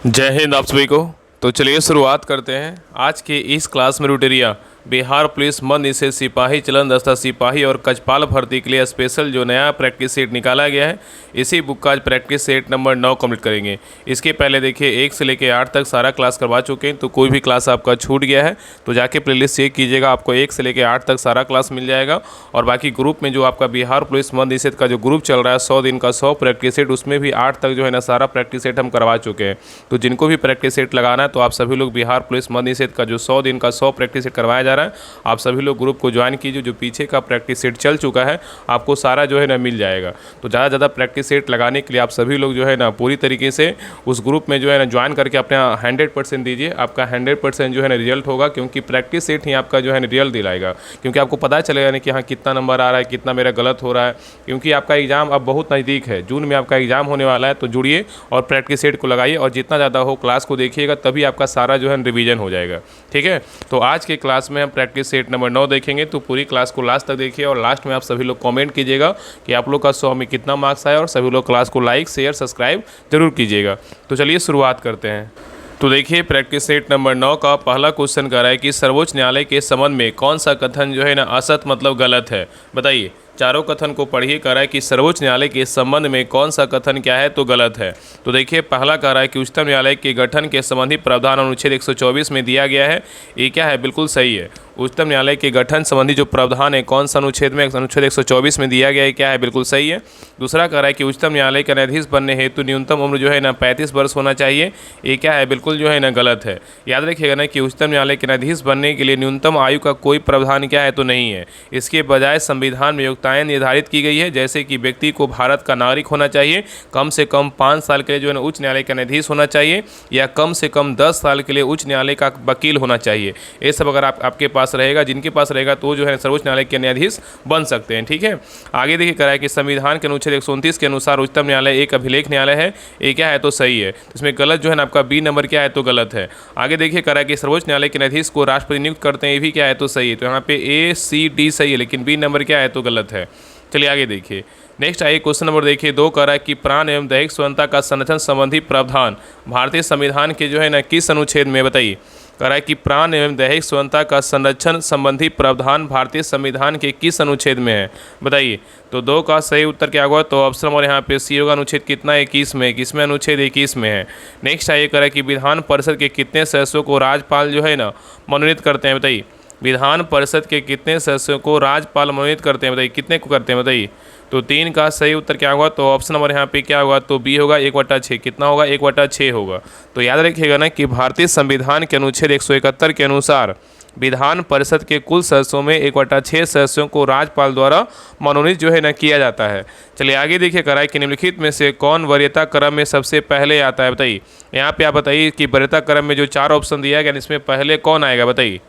जय हिंद आप सभी को। तो चलिए शुरुआत करते हैं आज के इस क्लास में। रूटेरिया बिहार पुलिस मद निषेध सिपाही चलन दस्ता सिपाही और कचपाल भर्ती के लिए स्पेशल जो नया प्रैक्टिस सेट निकाला गया है, इसी बुक का आज प्रैक्टिस सेट नंबर 9 कंप्लीट करेंगे। इसके पहले देखिए 1 से लेकर 8 तक सारा क्लास करवा चुके हैं, तो कोई भी क्लास आपका छूट गया है तो जाके प्लेलिस्ट चेक कीजिएगा, आपको 1 से लेकर 8 तक सारा क्लास मिल जाएगा। और बाकी ग्रुप में जो आपका बिहार पुलिस मद निषेध का जो ग्रुप चल रहा है 100 दिन का 100 प्रैक्टिस सेट, उसमें भी 8 तक जो है ना सारा प्रैक्टिस सेट हम करवा चुके हैं। तो जिनको भी प्रैक्टिस सेट लगाना है तो आप सभी लोग बिहार पुलिस मद निषेध का जो 100 दिन का 100 प्रैक्टिस सेट करवाया जा रहा है, आप सभी लोग ग्रुप को ज्वाइन कीजिए। जो पीछे का प्रैक्टिस सेट चल चुका है आपको सारा जो है ना मिल जाएगा। तो ज़्यादा प्रैक्टिस सेट लगाने के लिए आप सभी लोग जो है ना पूरी तरीके से उस ग्रुप में जो है ना ज्वाइन करके अपने 100% दीजिए। आपका 100% जो है ना रिजल्ट होगा, क्योंकि प्रैक्टिस सेट ही आपका जो है ना रिजल्ट दिलाएगा। क्योंकि आपको पता चलेगा नहीं कि हाँ कितना नंबर आ रहा है, कितना मेरा गलत हो रहा है। क्योंकि आपका एग्ज़ाम अब बहुत नज़दीक है, जून में आपका एग्ज़ाम होने वाला है। तो जुड़िए और प्रैक्टिस सेट को लगाइए, और जितना ज़्यादा हो क्लास को देखिएगा तभी आपका सारा जो है रिवीजन हो जाएगा। ठीक है, तो आज के क्लास में हम प्रैक्टिस सेट नंबर 9 देखेंगे। तो पूरी क्लास को लास्ट तक देखिए, और लास्ट में आप सभी लोग कमेंट कीजिएगा कि आप लोग का 100 में कितना मार्क्स आया, और सभी लोग क्लास को लाइक शेयर सब्सक्राइब जरूर कीजिएगा। तो चलिए शुरुआत करते हैं। तो देखिए प्रैक्टिस सेट नंबर 9 का पहला क्वेश्चन कह रहा है कि सर्वोच्च न्यायालय के संबंध में कौन सा कथन जो है ना असत मतलब गलत है। बताइए, चारों कथन को पढ़िए। कह रहा है कि सर्वोच्च न्यायालय के संबंध में कौन सा कथन क्या है तो गलत है। तो देखिए पहला कह रहा है कि उच्चतम न्यायालय के गठन के संबंधी प्रावधान अनुच्छेद 124 में दिया गया है। ये क्या है, बिल्कुल सही है। उच्चतम न्यायालय के गठन संबंधी जो प्रावधान है कौन सा अनुच्छेद में, अनुच्छेद 124 में दिया गया है, क्या है, बिल्कुल सही है। दूसरा कह रहा है कि उच्चतम न्यायालय के न्यायाधीश बनने हेतु न्यूनतम उम्र जो है ना 35 वर्ष होना चाहिए। ये क्या है, बिल्कुल जो है ना गलत है। याद रखिएगा ना कि उच्चतम न्यायालय के न्यायाधीश बनने के लिए न्यूनतम आयु का कोई प्रावधान क्या है तो नहीं है। इसके बजाय संविधान में योग्यताएं निर्धारित की गई है, जैसे कि व्यक्ति को भारत का नागरिक होना चाहिए, कम से कम 5 साल के लिए जो है ना उच्च न्यायालय का न्यायाधीश होना चाहिए, या कम से कम 10 साल के लिए उच्च न्यायालय का वकील होना चाहिए। ये सब अगर आपके पास रहेगा, जिनके पास रहेगा, तो जो है सर्वोच्च न्यायालय के न्यायाधीश बन सकते हैं। ठीक है, आगे देखिए कह रहा है कि संविधान के अनुच्छेद 129 के अनुसार उच्चतम न्यायालय एक अभिलेख न्यायालय है। ये क्या है तो सही है। इसमें गलत जो है ना आपका बी नंबर क्या है तो गलत है। आगे देखिए कह रहा है कि सर्वोच्च न्यायालय के न्यायाधीश को राष्ट्रपति नियुक्त करते हैं, ये भी क्या है तो सही है। तो यहाँ पे ए सी डी सही है, लेकिन बी नंबर क्या है तो गलत है। चलिए आगे देखिए, नेक्स्ट आइए क्वेश्चन नंबर देखिए 2 कह रहा है कि प्राण एवं दैहिक स्वतंत्रता का संरक्षण संबंधी प्रावधान भारतीय संविधान के जो है ना किस अनुच्छेद में, बताइए। कह रहा है कि प्राण एवं दैहिक स्वतंत्रता का संरक्षण संबंधी प्रावधान भारतीय संविधान के किस अनुच्छेद में है, बताइए। तो 2 का सही उत्तर क्या होगा, तो ऑप्शन नंबर यहाँ पे सी होगा। अनुच्छेद कितना, 21 में। 21 में, अनुच्छेद 21 में है। नेक्स्ट आइए कह रहा है कि विधान परिषद के कितने सदस्यों को राज्यपाल जो है ना मनोनीत करते हैं, बताइए। विधान परिषद के कितने सदस्यों को राज्यपाल मनोनीत करते हैं, बताइए। कितने को करते हैं, बताइए। तो 3 का सही उत्तर क्या होगा, तो ऑप्शन नंबर यहाँ पे क्या होगा, तो बी होगा 1/6। कितना होगा, 1/6 होगा। तो याद रखिएगा ना कि भारतीय संविधान के अनुच्छेद 171 के अनुसार विधान परिषद के कुल सदस्यों में 1/6 सदस्यों को राज्यपाल द्वारा मनोनीत जो है ना किया जाता है। चलिए आगे देखिए कह रहा है कि निम्नलिखित में से कौन वरीयता क्रम में सबसे पहले आता है, बताइए। यहाँ पे आप बताइए कि वरीयता क्रम में जो 4 ऑप्शन दिया गया इसमें पहले कौन आएगा, बताइए।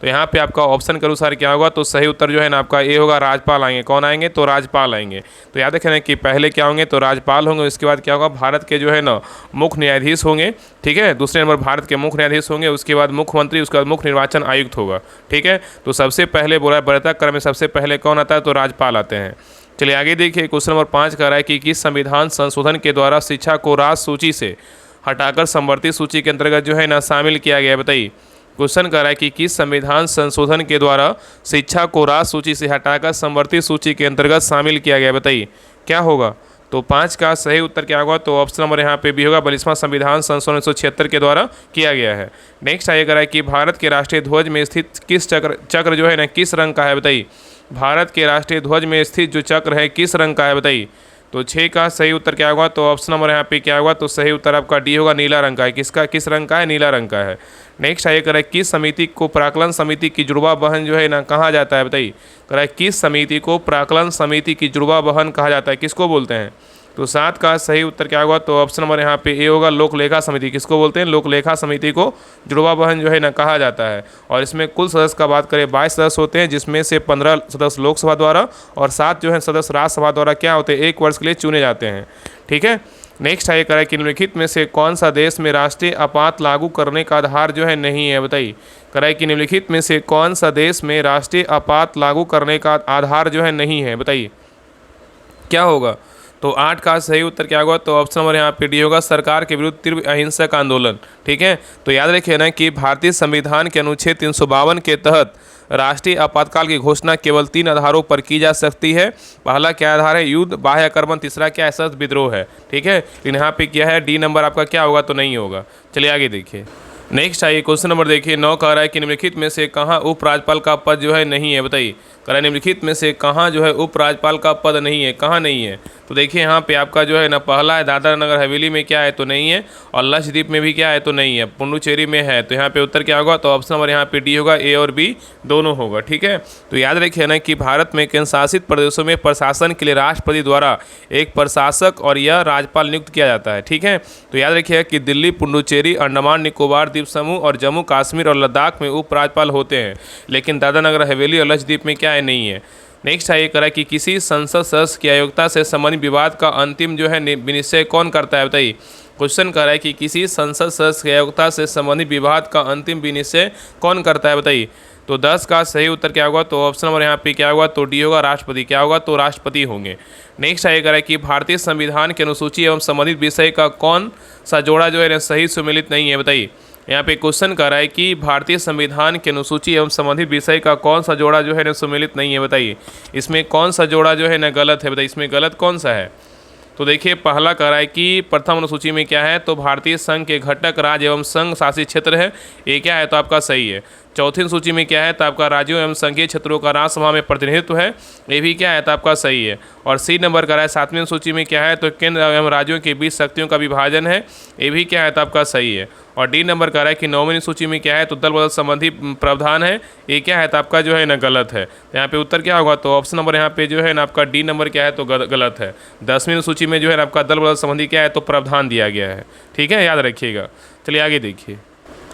तो यहाँ पे आपका ऑप्शन के अनुसार क्या होगा, तो सही उत्तर जो है ना आपका ए होगा, राज्यपाल आएंगे। कौन आएंगे, तो राज्यपाल आएंगे। तो याद रखें कि पहले क्या होंगे, तो राज्यपाल होंगे। उसके बाद क्या होगा, भारत के जो है ना मुख्य न्यायाधीश होंगे। ठीक है, दूसरे नंबर भारत के मुख्य न्यायाधीश होंगे, उसके बाद मुख्यमंत्री, उसके बाद मुख्य निर्वाचन आयुक्त होगा। ठीक है, तो सबसे पहले बोला वरीयता क्रम में सबसे पहले कौन आता है, तो राज्यपाल आते हैं। चलिए आगे देखिए क्वेश्चन नंबर 5 कह रहा है कि किस संविधान संशोधन के द्वारा शिक्षा को राज सूची से हटाकर समवर्ती सूची के अंतर्गत जो है ना शामिल किया गया है, बताइए। क्वेश्चन कर रहा है कि किस संविधान संशोधन के द्वारा शिक्षा को राज सूची से हटाकर समवर्ती सूची के अंतर्गत शामिल किया गया, बताइए क्या होगा। तो 5 का सही उत्तर क्या होगा, तो ऑप्शन नंबर यहाँ पे भी होगा, 42वां संविधान संशोधन 1976 के द्वारा किया गया है। नेक्स्ट आइए कह है कि भारत के राष्ट्रीय ध्वज में स्थित किस चक्र जो है ना किस रंग का है, बताइए। भारत के राष्ट्रीय ध्वज में स्थित जो चक्र है किस रंग का है, बताइए। तो 6 का सही उत्तर क्या होगा, तो ऑप्शन नंबर यहाँ पे क्या होगा, तो सही उत्तर आपका डी होगा, नीला रंग का है। किसका, किस रंग का है, नीला रंग का है। नेक्स्ट आइए करें किस समिति को प्राक्कलन समिति की जुड़वा बहन जो है ना कहा जाता है, बताइए। करें किस समिति को प्राक्कलन समिति की जुड़वा बहन कहा जाता है, किसको बोलते हैं। तो 7 का सही उत्तर क्या होगा, तो ऑप्शन नंबर यहाँ पे ए होगा, लोक लेखा समिति। किसको बोलते हैं, लोक लेखा समिति को जुड़वा बहन जो है ना कहा जाता है। और इसमें कुल सदस्य का बात करें 22 सदस्य होते हैं, जिसमें से 15 सदस्य लोकसभा द्वारा और 7 जो है सदस्य राज्यसभा द्वारा क्या होते हैं, 1 वर्ष के लिए चुने जाते हैं। ठीक है, नेक्स्ट आइए करें कि निम्नलिखित में से कौन सा देश में राष्ट्रीय आपात लागू करने का आधार जो है नहीं है, बताइए। कराए कि निम्नलिखित में से कौन सा देश में राष्ट्रीय आपात लागू करने का आधार जो है नहीं है, बताइए क्या होगा। तो 8 का सही उत्तर क्या होगा? तो ऑप्शन नंबर यहाँ पे डी होगा, सरकार के विरुद्ध तीव्र अहिंसक आंदोलन। ठीक है, तो याद रखिए ना कि भारतीय संविधान के अनुच्छेद 352 के तहत राष्ट्रीय आपातकाल की घोषणा केवल 3 आधारों पर की जा सकती है। पहला क्या आधार है? युद्ध, बाह्य आक्रमण, तीसरा क्या है? सशस्त्र विद्रोह है। ठीक है, लेकिन यहाँ पे क्या है? डी नंबर आपका क्या होगा? तो नहीं होगा। चलिए आगे देखिए। नेक्स्ट आइए क्वेश्चन नंबर देखिए 9 कह रहा है कि निम्नलिखित में से कहाँ उपराज्यपाल का पद जो है नहीं है? बताइए, कह रहा है निम्नलिखित में से कहाँ जो है उपराज्यपाल का पद नहीं है? कहाँ नहीं है? तो देखिए यहाँ पे आपका जो है ना, पहला है दादरा नगर हवेली में क्या है? तो नहीं है। और लक्षद्वीप में भी क्या है? तो नहीं है। पुडुचेरी में है। तो यहाँ पे उत्तर क्या होगा? तो ऑप्शन नंबर यहाँ पे डी होगा, ए और बी दोनों होगा। ठीक है, तो याद रखिए ना कि भारत में केंद्र शासित प्रदेशों में प्रशासन के लिए राष्ट्रपति द्वारा एक प्रशासक और यह राज्यपाल नियुक्त किया जाता है। ठीक है, तो याद रखिएगा कि दिल्ली, पुडुचेरी, अंडमान निकोबार द्वीप समूह और जम्मू कश्मीर और लद्दाख में उपराज्यपाल होते हैं, लेकिन दादरा नगर हवेली और लक्षद्वीप में क्या है? नहीं है। नेक्स्ट है ये करा कि किसी संसद सदस्य की अयोग्यता से संबंधित विवाद का अंतिम जो है विनिश्चय कौन करता है? बताइए, क्वेश्चन कर रहा है कि किसी संसद सदस्य की अयोग्यता से संबंधित विवाद का अंतिम विनिश्चय कौन करता है? बताइए, तो 10 का सही उत्तर क्या होगा? तो ऑप्शन नंबर यहाँ पे क्या होगा? तो डी होगा, राष्ट्रपति। क्या होगा? तो राष्ट्रपति होंगे। नेक्स्ट है करा कि भारतीय संविधान की अनुसूची एवं संबंधित विषय का कौन सा जोड़ा जो है सही सुमेलित नहीं है? बताइए, यहाँ पे क्वेश्चन कर रहा है कि भारतीय संविधान के अनुसूची एवं संबंधित विषय का कौन सा जोड़ा जो है ना सुमेलित नहीं है? बताइए, इसमें कौन सा जोड़ा जो है ना गलत है? बताइए, इसमें गलत कौन सा है? तो देखिए, पहला कह रहा है कि प्रथम अनुसूची में क्या है? तो भारतीय संघ के घटक राज्य एवं संघ शासित क्षेत्र है, ये क्या है? तो आपका सही है। चौथी अनुसूची में क्या है? तो आपका राज्यों एवं संघीय क्षेत्रों का राज्यसभा में प्रतिनिधित्व है, ये भी क्या है? तो आपका सही है। और सी नंबर का है 7वीं अनुसूची में क्या है? तो केंद्र एवं राज्यों के बीच शक्तियों का विभाजन है, ये भी क्या है? तो आपका सही है। और डी नंबर का है कि 9वीं सूची में क्या है? तो दल बदल संबंधी प्रावधान है, ये क्या है? तो आपका जो है ना गलत है। तो यहाँ पे उत्तर क्या होगा? तो ऑप्शन नंबर यहाँ पे जो है ना आपका डी नंबर क्या है? तो गलत है। 10वीं सूची में जो है ना आपका दल बदल संबंधी क्या है? तो प्रावधान दिया गया है। ठीक है, याद रखिएगा। चलिए आगे देखिए।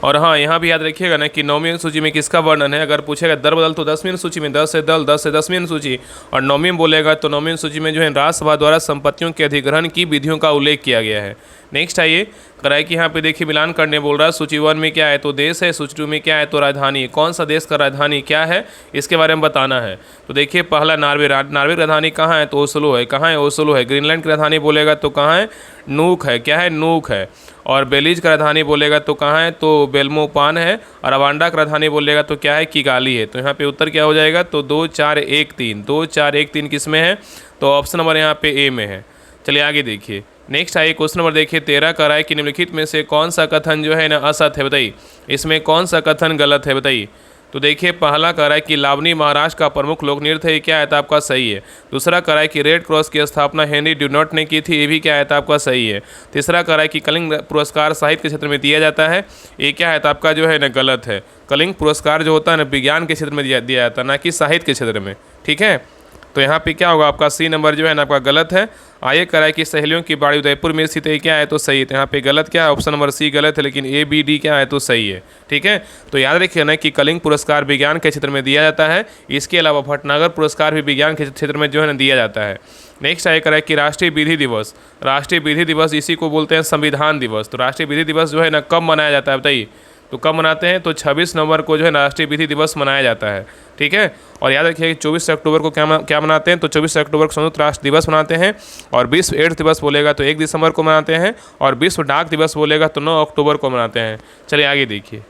और हाँ, यहाँ भी याद रखिएगा ना कि 9वीं सूची में किसका वर्णन है? अगर पूछेगा दल बदल तो 10वीं सूची में 10 से दल, 10 से 10वीं सूची, और 9वीं में बोलेगा तो 9वीं सूची में जो है राज्यसभा द्वारा संपत्तियों के अधिग्रहण की विधियों का उल्लेख किया गया है। नेक्स्ट आइए, कराए कि यहाँ पे देखिए मिलान करने बोल रहा है। सूची 1 में क्या है? तो देश है। सूची 2 में क्या है? तो राजधानी। कौन सा देश का राजधानी क्या है? इसके बारे में बताना है। तो देखिए, पहला नार्वे। नार्वे राजधानी कहाँ है? तो ओस्लो है। कहाँ है? ओस्लो है। ग्रीनलैंड की राजधानी बोलेगा तो कहाँ है? नूक है। क्या है? नूक है। और बेलीज की राजधानी बोलेगा तो कहाँ है? तो बेल्मोपान है। और रवांडा की राजधानी बोलेगा तो क्या है? किगाली है। तो यहाँ पे उत्तर क्या हो जाएगा? तो 2 4 1 3। 2 4 1 3 किस में है? तो ऑप्शन नंबर यहाँ पे ए में है। चलिए आगे देखिए। नेक्स्ट आइए क्वेश्चन नंबर देखिए 13 का है कि निम्नलिखित में से कौन सा कथन जो है ना असत्य है? बताइए, इसमें कौन सा कथन गलत है? बताइए। तो देखिए, पहला कह रहा है कि लावनी महाराष्ट्र का प्रमुख लोक नृत्य है, ये क्या है? तो आपका सही है। दूसरा कह रहा है कि रेड क्रॉस की स्थापना हेनरी ड्यूनॉट ने की थी, ये भी क्या है? तो आपका सही है। तीसरा कह रहा है कि कलिंग पुरस्कार साहित्य के क्षेत्र में दिया जाता है, ये क्या है? तो आपका जो है ना गलत है। कलिंग पुरस्कार जो होता है ना विज्ञान के क्षेत्र में दिया जाता है, ना कि साहित्य के क्षेत्र में। ठीक है, तो यहाँ पे क्या होगा? आपका सी नंबर जो है ना आपका गलत है। आइए कराए कि सहेलियों की बाड़ी उदयपुर में स्थित है, क्या है? तो सही है। तो यहाँ पे गलत क्या है? ऑप्शन नंबर सी गलत है, लेकिन ए बी डी क्या है? तो सही है। ठीक है, तो याद रखिए ना कि कलिंग पुरस्कार विज्ञान के क्षेत्र में दिया जाता है, इसके अलावा भटनागर पुरस्कार भी विज्ञान के क्षेत्र में जो है ना दिया जाता है। नेक्स्ट आइए कराए कि राष्ट्रीय विधि दिवस। राष्ट्रीय विधि दिवस इसी को बोलते हैं संविधान दिवस। तो राष्ट्रीय विधि दिवस जो है ना कब मनाया जाता है? बताइए, तो कब मनाते हैं? तो 26 नवंबर को जो है राष्ट्रीय विधि दिवस मनाया जाता है। ठीक है, और याद रखिए कि 24 अक्टूबर को क्या मनाते हैं? तो 24 अक्टूबर को संयुक्त राष्ट्र दिवस मनाते हैं। और विश्व एड्स दिवस बोलेगा तो 1 दिसंबर को मनाते हैं। और विश्व डाक दिवस बोलेगा तो 9 अक्टूबर को मनाते हैं। चलिए आगे देखिए।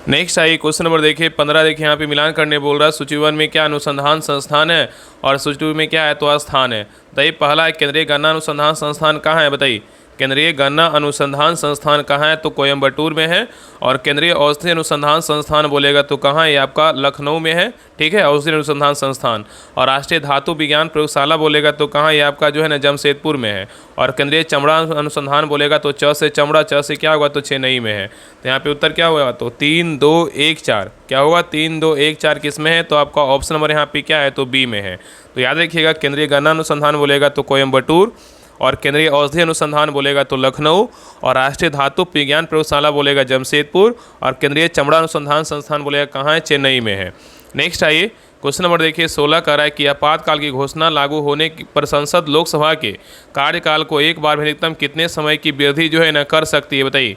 नेक्स्ट आइए क्वेश्चन नंबर देखिए 15 देखिए, यहाँ पे मिलान करने बोल रहा है। सूची 1 में क्या अनुसंधान संस्थान है? और सूची 2 में क्या है? तो स्थान है। बताइए, पहला है केंद्रीय गन्ना अनुसंधान संस्थान कहाँ है? बताइए, केंद्रीय गन्ना अनुसंधान संस्थान कहाँ है? तो कोयम्बटूर में है। और केंद्रीय औषधि अनुसंधान संस्थान बोलेगा तो कहाँ है? ये आपका लखनऊ में है। ठीक है, औषधि अनुसंधान संस्थान। और राष्ट्रीय धातु विज्ञान प्रयोगशाला बोलेगा तो कहाँ? ये आपका जो है ना जमशेदपुर में है। और केंद्रीय चमड़ा अनुसंधान बोलेगा तो च से चमड़ा, च से क्या होगा? तो चेन्नई में है। तो यहाँ पे उत्तर क्या होगा? तो 3 2 1 4। क्या होगा? 3 2 1 4 किस में है? तो आपका ऑप्शन नंबर यहाँ पे क्या है? तो बी में है। तो याद रखिएगा, केंद्रीय गन्ना अनुसंधान बोलेगा तो कोयम्बटूर। और केंद्रीय औषधि अनुसंधान बोलेगा तो लखनऊ। और राष्ट्रीय धातु विज्ञान प्रयोगशाला बोलेगा जमशेदपुर। और केंद्रीय चमड़ा अनुसंधान संस्थान बोलेगा कहाँ है? चेन्नई में है। नेक्स्ट आइए क्वेश्चन नंबर देखिए 16 कह रहा है कि आपातकाल की घोषणा लागू होने पर संसद लोकसभा के कार्यकाल को एक बार में अधिकतम कितने समय की वृद्धि जो है न कर सकती है? बताइए,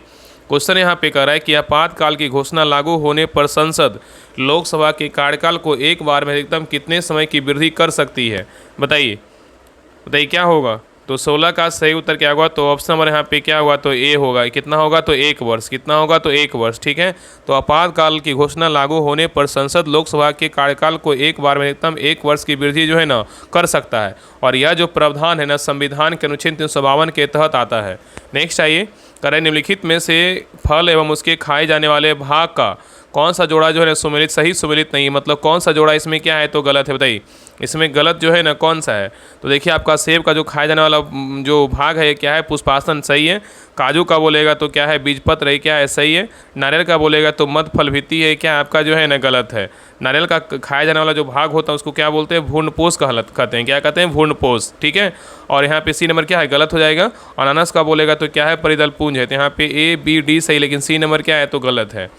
क्वेश्चन यहाँ पे कह रहा है कि आपातकाल की घोषणा लागू होने पर संसद लोकसभा के कार्यकाल को एक बार में अधिकतम कितने समय की वृद्धि कर सकती है? बताइए, क्या होगा? तो 16 का सही उत्तर क्या होगा? तो ऑप्शन नंबर यहाँ पे क्या होगा? तो ए होगा। कितना होगा? तो 1 वर्ष। कितना होगा? तो 1 वर्ष। ठीक है, तो आपातकाल की घोषणा लागू होने पर संसद लोकसभा के कार्यकाल को एक बार में अधिकतम 1 वर्ष की वृद्धि जो है ना कर सकता है, और यह जो प्रावधान है ना संविधान के अनुच्छेद 352 के तहत आता है। नेक्स्ट आइए, करें निम्नलिखित में से फल एवं उसके खाए जाने वाले भाग का कौन सा जोड़ा जो है ना सुमेलित सही सुमेलित नहीं, मतलब कौन सा जोड़ा इसमें क्या है? तो गलत है। बताइए इसमें गलत जो है ना कौन सा है? तो देखिए आपका सेब का जो खाया जाने वाला जो भाग है क्या है? पुष्पासन सही है। काजू का बोलेगा तो क्या है? बीजपत्र है, क्या है? सही है। नारियल का बोलेगा तो मध्य फल भित्ति है, क्या आपका जो है ना गलत है। नारियल का खाया जाने वाला जो भाग होता है उसको क्या बोलते हैं? भ्रूणपोष कहते हैं। क्या कहते हैं? भ्रूणपोष। ठीक है, और यहाँ पे सी नंबर क्या है? गलत हो जाएगा। अनानास का बोलेगा तो क्या है? परिदल पुंज है। तो यहाँ पे ए बी डी सही, लेकिन सी नंबर क्या है? तो गलत है।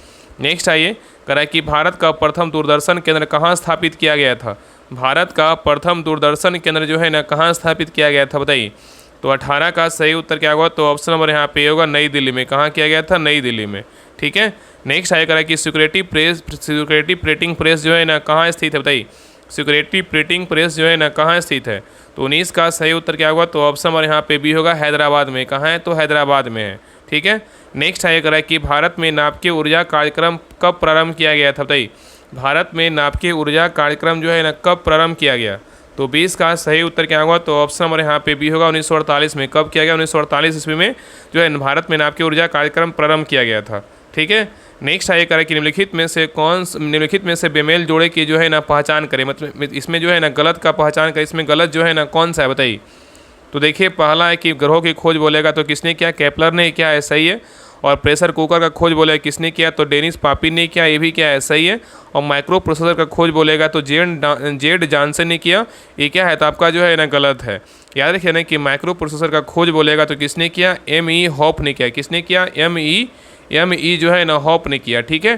नेक्स्ट आइए, करा कि भारत का प्रथम दूरदर्शन केंद्र कहाँ स्थापित किया गया था? भारत का प्रथम दूरदर्शन केंद्र जो है ना कहाँ स्थापित किया गया था? बताइए। तो 18 का सही उत्तर क्या होगा? तो ऑप्शन नंबर यहाँ पे होगा नई दिल्ली में। कहाँ किया गया था? नई दिल्ली में। ठीक है, नेक्स्ट आइए करा कि सिक्योरिटी प्रिंटिंग प्रेस जो है ना कहाँ स्थित है? बताइए सिक्योरिटी प्रिंटिंग प्रेस जो है ना कहाँ स्थित है? तो 19 का सही उत्तर क्या होगा? तो ऑप्शन नंबर यहाँ पे भी होगा हैदराबाद में। कहाँ है? तो हैदराबाद में है। ठीक है, नेक्स्ट आइए करा कि भारत में नाभिकीय ऊर्जा कार्यक्रम कब प्रारंभ किया गया था? बताइए भारत में नाभिकीय ऊर्जा कार्यक्रम जो है ना कब प्रारंभ किया गया? तो 20 का सही उत्तर क्या होगा? तो ऑप्शन नंबर यहाँ पे भी होगा 1948 में। कब किया गया? 1948 ईस्वी में जो है भारत में नाभिकीय ऊर्जा कार्यक्रम प्रारंभ किया गया था। ठीक है, नेक्स्ट आइए करें कि निम्नलिखित में से बेमेल जोड़े की जो है ना पहचान करें, मतलब इसमें जो है ना गलत का पहचान करें। इसमें गलत जो है ना कौन सा है? बताइए। तो देखिए पहला है कि ग्रहों की खोज बोलेगा तो किसने किया? केपलर ने। क्या है? सही है। और प्रेशर कुकर का खोज बोलेगा किसने किया? तो डेनिस पापिन ने किया। ये भी क्या है? सही है। और माइक्रो प्रोसेसर का खोज बोलेगा तो जेड जॉनसन ने किया। ये क्या है? तो आपका जो है ना गलत है। याद रखिए ना कि माइक्रो प्रोसेसर का खोज बोलेगा तो किसने किया? M.E. हॉप ने किया। किसने किया? M.E. जो है ना हॉप ने किया। ठीक है,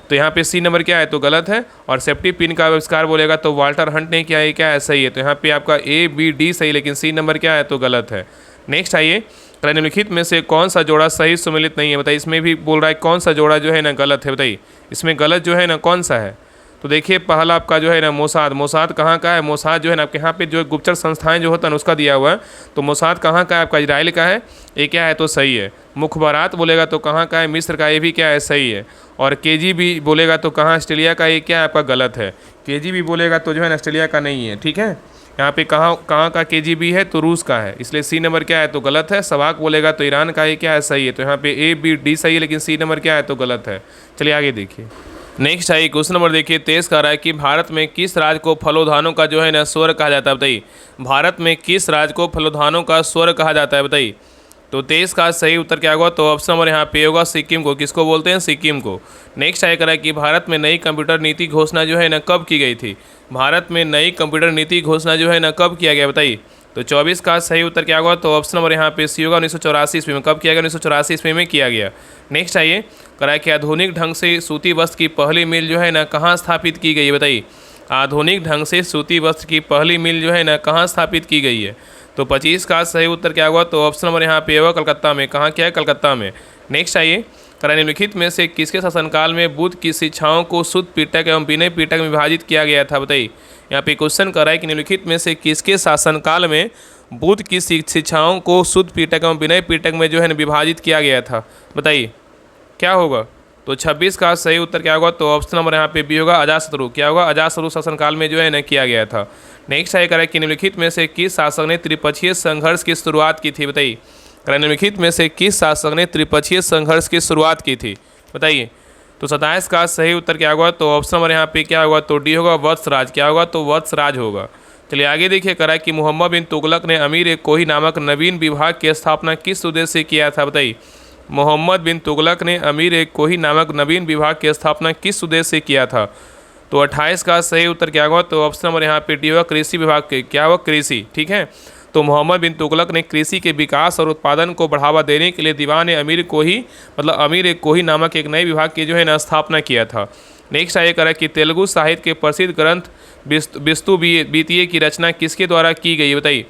तो यहाँ पे सी नंबर क्या है? तो गलत है। और सेफ्टी पिन का आविष्कार बोलेगा तो वाल्टर हंट ने किया। ये क्या है? सही है। तो यहाँ पे आपका ए बी डी सही, लेकिन सी नंबर क्या है? तो गलत है। नेक्स्ट आइए, निम्नलिखित में से कौन सा जोड़ा सही सुमेलित नहीं है? बताइए इसमें भी बोल रहा है कौन सा जोड़ा जो है ना गलत है? बताइए इसमें गलत जो है ना कौन सा है? तो देखिए पहला आपका जो है ना मोसाद कहाँ का है? मोसाद जो है ना आपके यहाँ पे जो गुप्तचर संस्थाएं जो होता है उसका दिया हुआ है। तो मोसाद कहाँ का है? आपका इजराइल का है। ये क्या है? तो सही है। मुखबरात बोलेगा तो कहाँ का है? मिस्र का। ये भी क्या है? सही है। और KGB बोलेगा तो कहाँ? ऑस्ट्रेलिया का। ये क्या है? आपका गलत है। KGB बोलेगा तो जो है ना ऑस्ट्रेलिया का नहीं है। ठीक है, यहाँ पे कहाँ का KGB है? तो रूस का है, इसलिए सी नंबर क्या है? तो गलत है। सवाक बोलेगा तो ईरान का। ये क्या है? सही है। तो यहाँ पे A B D सही है, लेकिन सी नंबर क्या है? तो गलत है। चलिए आगे देखिए। नेक्स्ट आइए क्वेश्चन नंबर देखिए। तेज कह रहा है कि भारत में किस राज्य को फलोधानों का जो है ना स्वर्ग कहा जाता है? बताइए भारत में किस राज्य को फलोधानों का स्वर्ग कहा जाता है? बताइए। तो 23 का सही उत्तर क्या होगा? तो ऑप्शन नंबर यहाँ पे होगा सिक्किम को। किसको बोलते हैं? सिक्किम को। नेक्स्ट आया करा कि भारत में नई कंप्यूटर नीति घोषणा जो है ना कब की गई थी? भारत में नई कंप्यूटर नीति घोषणा जो है ना कब किया गया? बताइए। तो 24 का सही उत्तर क्या होगा? तो ऑप्शन नंबर यहाँ पे सी होगा 1984 ईस्वी में। कब किया गया? 1984 ईस्वी में किया गया। नेक्स्ट आइए करा कि आधुनिक ढंग से सूती वस्त्र की पहली मिल जो है ना कहाँ स्थापित की गई है? बताइए आधुनिक ढंग से सूती वस्त्र की पहली मिल जो है ना कहाँ स्थापित की गई है? तो 25 का सही उत्तर क्या होगा? तो ऑप्शन नंबर यहाँ पे होगा कलकत्ता में। कहाँ क्या है? कलकत्ता में। नेक्स्ट आइए करा निम्नलिखित में से किसके शासनकाल में बुद्ध की शिक्षाओं को शुद्ध पीटक एवं विनय पीटक में विभाजित किया गया था? बताइए यहाँ पे क्वेश्चन कर रहा है कि निम्नलिखित में से किसके शासनकाल में बुद्ध की शिक्षाओं को शुद्ध पीटक एवं विनय पीटक में जो है ना विभाजित किया गया था? बताइए क्या होगा? तो 26 का सही उत्तर क्या होगा? तो ऑप्शन नंबर यहाँ पे भी होगा अजातशत्रु। क्या होगा? अजातशत्रु शासनकाल में जो है ना किया गया था। नेक्स्ट है करें कि निम्नलिखित में से किस शासक ने त्रिपक्षीय संघर्ष की शुरुआत की थी? बताइए निम्नलिखित में से किस शासक ने त्रिपक्षीय संघर्ष की शुरुआत की थी? बताइए। तो 27 का सही उत्तर क्या होगा? तो ऑप्शन नंबर यहाँ पे क्या होगा? तो डी होगा वत्सराज। क्या होगा? तो वत्सराज होगा। चलिए आगे देखिए करा कि मोहम्मद बिन तुगलक ने अमीर-ए-कोही नामक नवीन विभाग की स्थापना किस उद्देश्य से किया था? बताइए मोहम्मद बिन तुगलक ने अमीर-ए-कोही नामक नवीन विभाग की स्थापना किस उद्देश्य से किया था? तो 28 का सही उत्तर क्या होगा? तो ऑप्शन नंबर यहाँ पे डी होगा कृषि विभाग के। क्या होगा? कृषि। ठीक है, तो मोहम्मद बिन तुगलक ने कृषि के विकास और उत्पादन को बढ़ावा देने के लिए अमीर-ए-कोही नामक एक नए विभाग की जो है ना स्थापना किया था। नेक्स्ट आइए करा कि तेलुगु साहित्य के प्रसिद्ध ग्रंथ विस्तुद्वितीय की रचना किसके द्वारा की गई? बताइए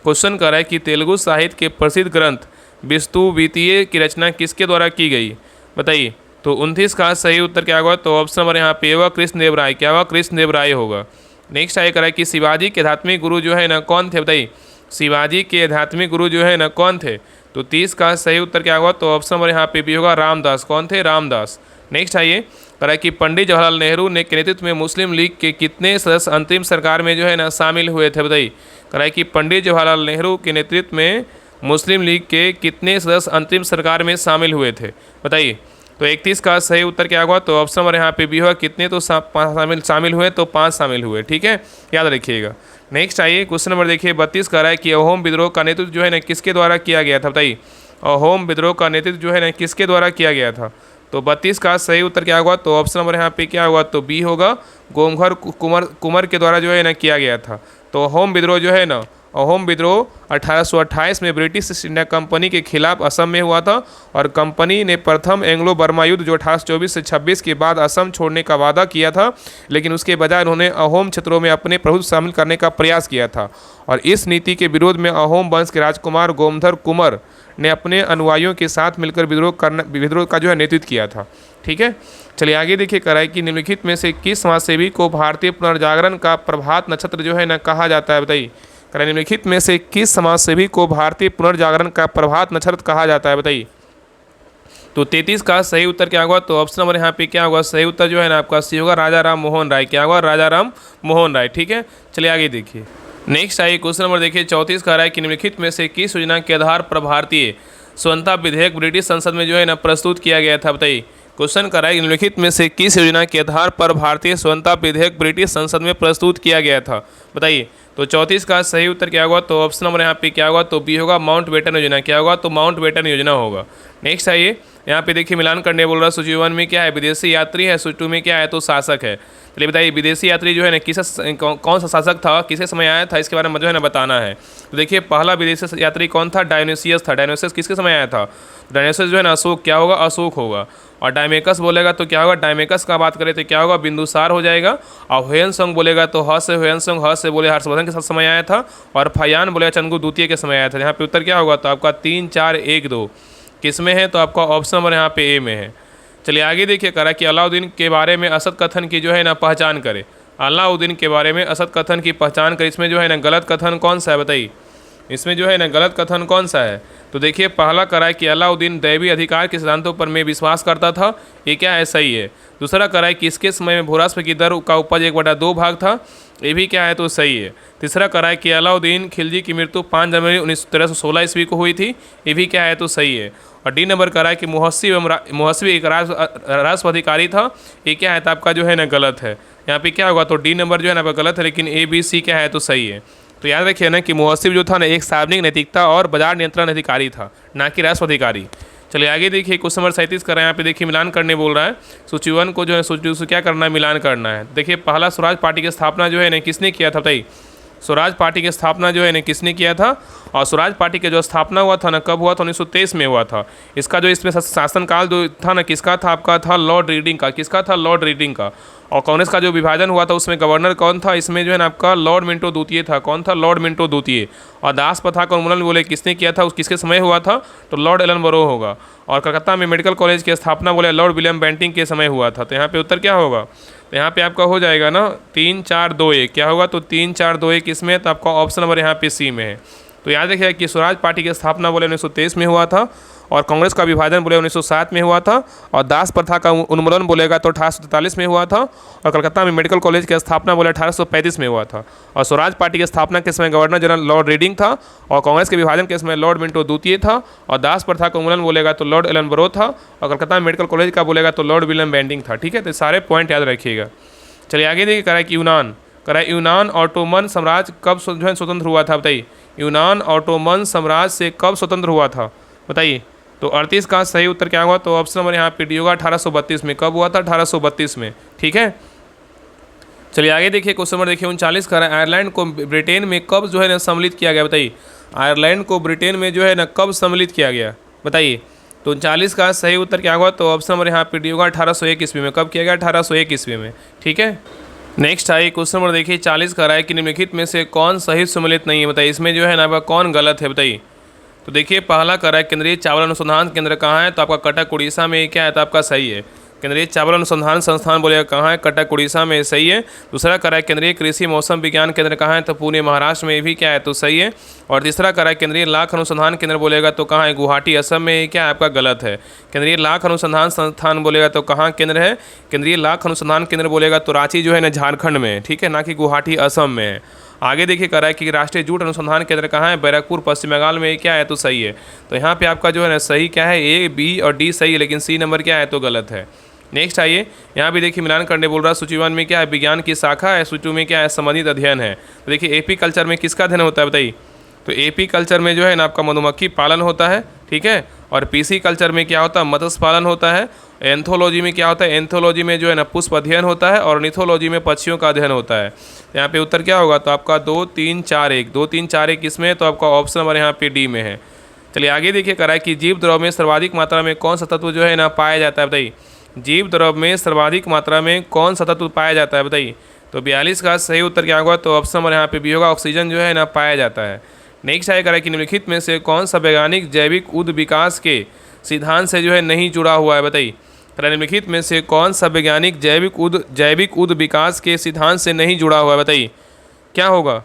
क्वेश्चन कर रहा है कि तेलुगु साहित्य के प्रसिद्ध ग्रंथ विस्तुद्वितीय की रचना किसके द्वारा की गई? बताइए। तो 29 का सही उत्तर क्या होगा? तो ऑप्शन नंबर यहाँ पे होगा कृष्णदेव राय। क्या होगा? कृष्णदेव राय होगा। नेक्स्ट आइए करा कि शिवाजी के आध्यात्मिक गुरु जो है ना कौन थे? बताइए शिवाजी के आध्यात्मिक गुरु जो है ना कौन थे? तो 30 का सही उत्तर क्या होगा? तो ऑप्शन नंबर यहाँ पे भी होगा रामदास। कौन थे? रामदास। नेक्स्ट आइए, कह रहा है कि पंडित जवाहरलाल नेहरू ने के नेतृत्व में मुस्लिम लीग के कितने सदस्य अंतरिम सरकार में जो है ना शामिल हुए थे? बताइए। कह रहा है कि पंडित जवाहरलाल नेहरू के नेतृत्व में मुस्लिम लीग के कितने सदस्य अंतरिम सरकार में शामिल हुए थे? बताइए। तो 31 का सही उत्तर क्या होगा? तो ऑप्शन नंबर यहाँ पे भी होगा कितने? तो शामिल हुए, तो 5 शामिल हुए। ठीक है, याद रखिएगा। नेक्स्ट आइए, क्वेश्चन नंबर देखिए 32 कह रहा है कि अहोम विद्रोह का नेतृत्व जो है ना किसके द्वारा किया गया था? बताइए। अहोम विद्रोह का नेतृत्व जो है ना किसके द्वारा किया गया था? तो 32 का सही उत्तर क्या होगा? तो ऑप्शन नंबर यहाँ पे क्या होगा? तो बी होगा, गोमघर कुंवर के द्वारा जो है ना किया गया था। तो अहोम विद्रोह जो है ना, अहोम विद्रोह 1828 में ब्रिटिश ईस्ट इंडिया कंपनी के खिलाफ असम में हुआ था और कंपनी ने प्रथम एंग्लो बर्मा युद्ध जो 1824 से 26 के बाद असम छोड़ने का वादा किया था, लेकिन उसके बजाय उन्होंने अहोम क्षेत्रों में अपने प्रभुत्व शामिल करने का प्रयास किया था और इस नीति के विरोध में अहोम वंश के राजकुमार गोमधर कुंवर ने अपने अनुयायियों के साथ मिलकर विद्रोह का जो है नेतृत्व किया था। ठीक है, चलिए आगे देखिए। कराई कि निम्नलिखित में से किस समाजसेवी को भारतीय पुनर्जागरण का प्रभात नक्षत्र जो है ना कहा जाता है? बताइए। निम्नलिखित में से किस समाजसेवी को भारतीय पुनर्जागरण का प्रभात नक्षत्र कहा जाता है? बताइए। तो 33 का सही उत्तर क्या होगा? तो ऑप्शन नंबर यहाँ पे क्या होगा? सही उत्तर जो है ना आपका सी होगा, राजा राम मोहन राय। क्या होगा? राजा राम मोहन राय। ठीक है, चलिए आगे देखिए। नेक्स्ट आइए, क्वेश्चन नंबर देखिए 34 कह रहा है कि निम्नलिखित में से किस योजना के आधार पर भारतीय स्वतंत्रता विधेयक ब्रिटिश संसद में जो है ना प्रस्तुत किया गया था? बताइए। क्वेश्चन कर रहा है निम्नलिखित में से किस योजना के आधार पर भारतीय स्वतंत्रता विधेयक ब्रिटिश संसद में प्रस्तुत किया गया था? बताइए। तो 34 का सही उत्तर क्या होगा? तो ऑप्शन नंबर यहाँ पे क्या होगा? तो बी होगा, माउंट बेटन योजना। क्या होगा? तो माउंट बेटन योजना होगा। नेक्स्ट आइए, यहाँ पे देखिए मिलान करने बोल रहा है। सूची 1 में क्या है? विदेशी यात्री है। सूची 2 में क्या है? तो शासक है। चलिए बताइए, विदेशी यात्री जो है ना कौन सा शासक था, किसे समय आया था, इसके बारे में जो है ना बताना है। तो देखिए पहला विदेशी यात्री कौन था? डायनोसियस था। डायनोसियस किसके समय आया था? डायनोसियस जो है ना अशोक, क्या होगा? अशोक होगा। और डायमेकस बोलेगा तो क्या होगा? डायमेकस का बात करें तो क्या होगा? बिंदुसार हो जाएगा। और हुएनसोंग बोलेगा तो हुएनसोंग से बोले हर्षवर्धन के साथ समय आया था। और फयान बोलेगा चंद्रगुप्त द्वितीय के समय आया था। यहाँ पे उत्तर क्या होगा? तो आपका 3, 4, 1, 2 किस में है? तो आपका ऑप्शन नंबर यहाँ पे ए में है। चलिए आगे देखिए। करा कि अलाउद्दीन के बारे में असत कथन की जो है ना पहचान करे। अलाउद्दीन के बारे में असत कथन की पहचान करे। इसमें जो है ना गलत कथन कौन सा है? बताइए। इसमें जो है ना गलत कथन कौन सा है? तो देखिए पहला करा है कि अलाउद्दीन दैवी अधिकार के सिद्धांतों पर में विश्वास करता था। ये क्या है? सही है। दूसरा करा है कि इसके समय में भूराष्ट्र की दर का उपज 1/2 भाग था। ये भी क्या है? तो सही है। तीसरा करा है कि अलाउद्दीन खिलजी की मृत्यु 5 जनवरी 1316 ईस्वी को हुई थी। ये भी क्या है? तो सही है। और डी नंबर करा है कि मुहस्सिब एक राष्ट्र अधिकारी था। ये क्या है? तो आपका जो है ना गलत है। यहाँ पे क्या होगा? तो डी नंबर जो है ना आपका गलत है, लेकिन ए बी सी क्या है? तो सही है। तो याद रखिए ना कि मुहस्सिब जो था ना एक सार्वजनिक नैतिकता और बाजार नियंत्रण अधिकारी था, ना कि राष्ट्र अधिकारी। चलिए आगे देखिए। क्वेश्चन नंबर 37 कर रहे हैं। यहाँ पे देखिए मिलान करने बोल रहा है। सूची 1 को जो है सूची 2 से क्या करना है? मिलान करना है। देखिए पहला स्वराज पार्टी की स्थापना जो है ना किसने किया था? बताइए। स्वराज पार्टी की स्थापना जो है ना किसने किया था? और स्वराज पार्टी का जो स्थापना हुआ था ना कब हुआ था? 1923 में हुआ था। इसका जो इसमें शासनकाल जो था ना किसका था? आपका था लॉर्ड रीडिंग का। किसका था? लॉर्ड रीडिंग का। और कांग्रेस का जो विभाजन हुआ था उसमें गवर्नर कौन था? इसमें जो है ना आपका लॉर्ड मिंटो द्वितीय था। कौन था? लॉर्ड मिंटो द्वितीय। और दास प्रथा का उन्मूलन बोले किसने किया था? किसके समय हुआ था? तो लॉर्ड एलन बरो होगा। और कलकत्ता में मेडिकल कॉलेज की स्थापना बोले लॉर्ड विलियम बेंटिंग के समय हुआ था। तो यहाँ पे उत्तर क्या होगा? तो यहाँ पे आपका हो जाएगा ना 3, 4, 2, 1। क्या होगा? तो 3, 4, 2, 1 इसमें, तो आपका ऑप्शन नंबर यहाँ पे सी में है। तो याद रखिएगा कि स्वराज पार्टी की स्थापना बोले 1923 में हुआ था और कांग्रेस का विभाजन बोले 1907 में हुआ था और दास प्रथा का उन्मूलन बोलेगा तो 1843 में हुआ था और कलकत्ता में मेडिकल कॉलेज की स्थापना बोले 1835 में हुआ था और स्वराज पार्टी की स्थापना के समय गवर्नर जनरल लॉर्ड रीडिंग था और कांग्रेस के विभाजन के समय लॉर्ड मिंटो द्वितीय था और दास प्रथा का उन्मूलन बोलेगा तो लॉर्ड एलन बरो था और कलकत्ता में मेडिकल कॉलेज का बोलेगा तो लॉर्ड विलियम बेंटिंग था। ठीक है, तो सारे पॉइंट याद रखिएगा। चलिए आगे देखिए। करा कि यूनान ऑटोमन साम्राज्य कब जो है स्वतंत्र हुआ था? बताइए। यूनान ऑटोमन साम्राज्य से कब स्वतंत्र हुआ था? बताइए। तो 38 का सही उत्तर क्या हुआ? तो ऑप्शन नंबर यहाँ पे डी होगा 1832 में। कब हुआ था? 1832 में। ठीक है, चलिए आगे देखिए। क्वेश्चन नंबर देखिए 39 का है आयरलैंड को ब्रिटेन में कब जो है ना सम्मिलित किया गया? बताइए। आयरलैंड को ब्रिटेन में जो है ना कब सम्मिलित किया गया? बताइए। तो 39 का सही उत्तर क्या होगा? तो ऑप्शन नंबर यहाँ पे डी होगा 1801 ईस्वी में। कब किया गया? 1801 ईस्वी में। ठीक है, नेक्स्ट आइए। क्वेश्चन नंबर देखिए 40 का है कि निम्नलिखित में से कौन सही सम्मिलित नहीं है? बताइए। इसमें जो है ना आपका कौन गलत है? बताइए। तो देखिए पहला करा है केंद्रीय चावल अनुसंधान केंद्र कहाँ है? तो आपका कटक उड़ीसा में क्या है? तो आपका सही है। केंद्रीय चावल अनुसंधान संस्थान बोलेगा कहाँ है, कटक उड़ीसा में, सही है। दूसरा करा है केंद्रीय कृषि मौसम विज्ञान केंद्र कहाँ है, तो पुणे महाराष्ट्र में, भी क्या है, तो सही है। और तीसरा करा है केंद्रीय लाख अनुसंधान केंद्र बोलेगा तो कहाँ है, गुवाहाटी असम में, क्या है आपका गलत है। केंद्रीय लाख अनुसंधान संस्थान बोलेगा तो कहाँ केंद्र है, केंद्रीय लाख अनुसंधान केंद्र बोलेगा तो रांची जो है ना झारखंड में, ठीक है, ना कि गुवाहाटी असम में है। आगे देखिए करा है कि राष्ट्रीय जूट अनुसंधान केंद्र कहाँ है, बैरकपुर पश्चिम बंगाल में, क्या है, तो सही है। तो यहाँ पे आपका जो है ना सही क्या है, ए बी और डी सही है, लेकिन सी नंबर क्या है, तो गलत है। नेक्स्ट आइए, यहाँ भी देखिए मिलान करने बोल रहा है। सूची 1 में क्या है, विज्ञान की शाखा है, सूची 2 में क्या है, संबंधित अध्ययन है। तो देखिए एपी कल्चर में किसका अध्ययन होता है बताइए, तो एपी कल्चर में जो है ना आपका मधुमक्खी पालन होता है, ठीक है। और पीसी कल्चर में क्या होता है, मत्स्य पालन होता है। एंथोलॉजी में क्या होता है, एंथोलॉजी में जो है ना पुष्प अध्ययन होता है। और निथोलॉजी में पक्षियों का अध्ययन होता है। यहाँ पे उत्तर क्या होगा, तो आपका 2 3 4 1, 2 3 4 1 इसमें, तो आपका ऑप्शन नंबर यहाँ पे डी में है। चलिए आगे देखिए करा है कि जीव द्रव में सर्वाधिक मात्रा में कौन सा तत्व जो है ना पाया जाता है बताइए। जीव द्रव में सर्वाधिक मात्रा में कौन सा तत्व पाया जाता है बताइए। तो 42 का सही उत्तर क्या होगा, तो ऑप्शन नंबर यहाँ पे भी होगा, ऑक्सीजन जो है ना पाया जाता है। नेक्स्ट आगे करा है कि निम्नलिखित में से कौन सा वैज्ञानिक जैविक उद विकास के सिद्धांत से जो है नहीं जुड़ा हुआ है बताइए। निम्नलिखित में से कौन सा वैज्ञानिक जैविक उद विकास के सिद्धांत से नहीं जुड़ा हुआ है बताइए, क्या होगा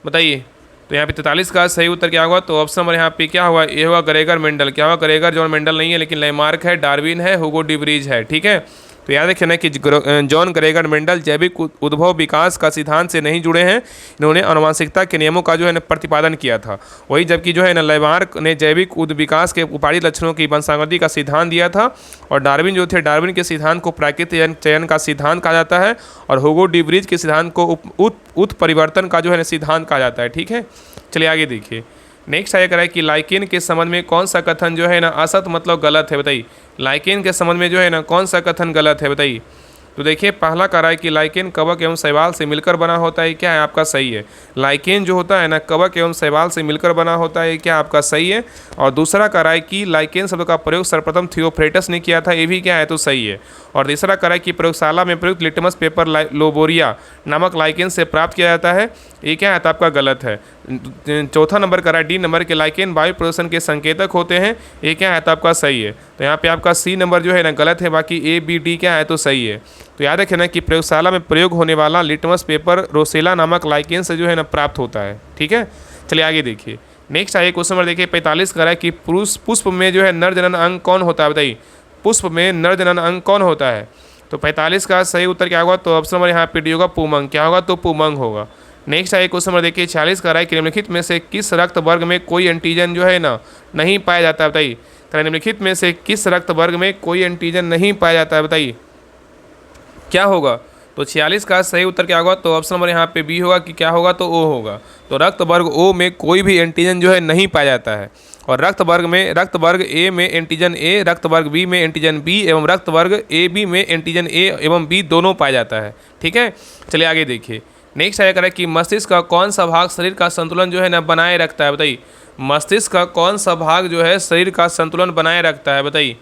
बताइए। तो यहाँ पे 43 का सही उत्तर क्या होगा, तो ऑप्शन नंबर यहाँ पे क्या होगा, ये होगा ग्रेगर मेंडल। क्या होगा, ग्रेगर जॉन मेंडल नहीं है, लेकिन लैमार्क है, डार्विन है, हुगो डी व्रीज है, ठीक है। तो याद रखना कि जॉन ग्रेगर मेंडल जैविक उद्भव विकास का सिद्धांत से नहीं जुड़े हैं। इन्होंने आनुवंशिकता के नियमों का जो है ना प्रतिपादन किया था, वही जबकि जो है ना लैमार्क ने जैविक उद विकास के उपाधि लक्षणों की वंशावृद्धि का सिद्धांत दिया था। और डार्विन जो थे, डार्विन के सिद्धांत को प्राकृतिक चयन का सिद्धांत कहा जाता है। और हुगो डी व्रीज के सिद्धांत को उत्परिवर्तन का जो है ना सिद्धांत कहा जाता है, ठीक है। चलिए आगे देखिए, नेक्स्ट आया करा है कि लाइकेन के संबंध में कौन सा कथन जो है ना असत मतलब गलत है बताइए। लाइकेन के संबंध में जो है ना कौन सा कथन गलत है बताइए। तो देखिए पहला कह रहा है कि लाइकेन कवक एवं शैवाल से मिलकर बना होता है, क्या है आपका सही है। लाइकेन जो होता है ना कवक एवं शैवाल से मिलकर बना होता है, क्या आपका सही है। और दूसरा कह रहा है कि लाइकेन शब्द का प्रयोग सर्वप्रथम थियोफ्रेटस ने किया था, ये भी क्या है, तो सही है। और तीसरा कह रहा है कि प्रयोगशाला में प्रयुक्त लिटमस पेपर लोबोरिया नामक लाइकेन से प्राप्त किया जाता है, ये क्या है, तो आपका गलत है। चौथा नंबर कह रहा है डी नंबर के लाइकेन वायु प्रदूषण के संकेतक होते हैं, ये क्या है, तो आपका सही है। तो यहाँ पे आपका सी नंबर जो है ना गलत है, बाकी ए बी डी क्या है, तो सही है। तो याद रखें ना कि प्रयोगशाला में प्रयोग होने वाला लिटमस पेपर रोसेला नामक लाइकेन से जो है ना प्राप्त होता है, ठीक है। चलिए आगे देखिए, नेक्स्ट आइए क्वेश्चन नंबर देखिए 45 कह रहा है कि पुष्प में जो है नर जनन अंग कौन होता है बताइए। पुष्प में नर जनन अंग कौन होता है। तो 45 का सही उत्तर क्या होगा, तो ऑप्शन नंबर यहाँ पे डी होगा, पुमंग। क्या होगा, तो पुमंग होगा। नेक्स्ट आइए क्वेश्चन नंबर देखिए 46 कह रहा है कि निम्नलिखित में से किस रक्त वर्ग में कोई एंटीजन जो है ना नहीं पाया जाता है बताइए। तो निम्नलिखित में से किस रक्त वर्ग में कोई एंटीजन नहीं पाया जाता है बताइए, क्या होगा। तो 46 का सही उत्तर क्या होगा, तो ऑप्शन नंबर यहाँ पे बी होगा, कि क्या होगा, तो ओ होगा। तो रक्त वर्ग ओ में कोई भी एंटीजन जो है नहीं पाया जाता है। और रक्त वर्ग ए में एंटीजन ए, रक्त वर्ग बी में एंटीजन बी एवं रक्त वर्ग ए बी में एंटीजन ए एवं बी दोनों पाया जाता है, ठीक है। चलिए आगे देखिए, नेक्स्ट आया करें कि मस्तिष्क का कौन सा भाग शरीर का संतुलन जो है ना बनाए रखता है बताइए। मस्तिष्क का कौन सा भाग जो है शरीर का संतुलन बनाए रखता है बताइए।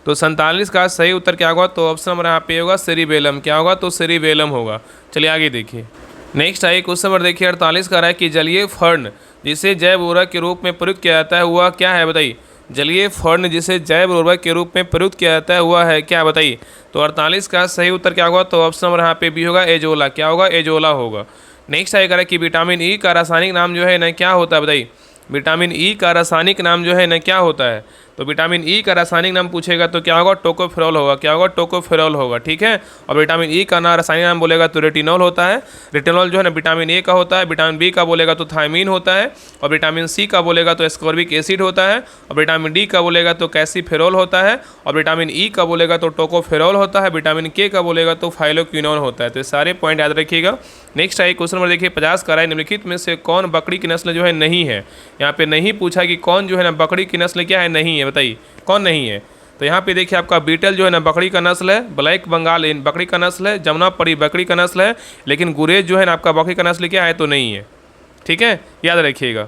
तो 47 का सही उत्तर क्या होगा, तो ऑप्शन नंबर यहाँ पे होगा सेरिबेलम। क्या होगा, तो सेरिबेलम होगा। चलिए आगे देखिए, नेक्स्ट आइए क्वेश्चन नंबर देखिए 48 का रहा है कि जलीय फर्न जिसे जैव उर्वरक के रूप में प्रयुक्त किया जाता है वह क्या है बताइए। जलीय फर्न जिसे जैव उर्वरक के रूप में प्रयुक्त किया जाता है वह है क्या बताइए। तो 48 का सही उत्तर क्या होगा, तो ऑप्शन नंबर यहाँ पे भी होगा, एजोला। क्या होगा, एजोला होगा। नेक्स्ट आएगा कि विटामिन ई का रासायनिक नाम जो है ना क्या होता है बताइए। विटामिन ई का रासायनिक नाम जो है ना क्या होता है। तो विटामिन ई का रासायनिक नाम पूछेगा तो क्या होगा, टोकोफेरॉल होगा। क्या होगा, टोकोफेरॉल होगा, ठीक है। और विटामिन ई का रासायनिक नाम बोलेगा तो रेटिनॉल होता है। रेटिनॉल जो है ना विटामिन ए का होता है। विटामिन बी का बोलेगा तो थायमीन होता है। और विटामिन सी का बोलेगा तो एस्कॉर्बिक एसिड होता है। और विटामिन डी का बोलेगा तो कैल्सीफेरॉल होता है। और विटामिन ई का बोलेगा तो टोकोफेरॉल होता है। विटामिन के का बोलेगा तो फाइलोक्विनोन होता है। तो ये सारे पॉइंट याद रखिएगा। नेक्स्ट आइए क्वेश्चन नंबर देखिए 50 का है, निम्नलिखित में से कौन बकरी की नस्ल जो है नहीं है। यहाँ पे नहीं पूछा कि कौन जो है ना बकरी की नस्ल क्या है, नहीं है, बताइए कौन नहीं है। तो यहाँ पे देखिए आपका बीटल जो है ना बकरी का नस्ल है। ब्लैक बंगाल इन बकरी का नस्ल है। जमुनापरी बकरी का नस्ल है। लेकिन गुरेज जो है ना आपका बकरी का नस्ल क्या है, तो नहीं है, ठीक है, याद रखिएगा।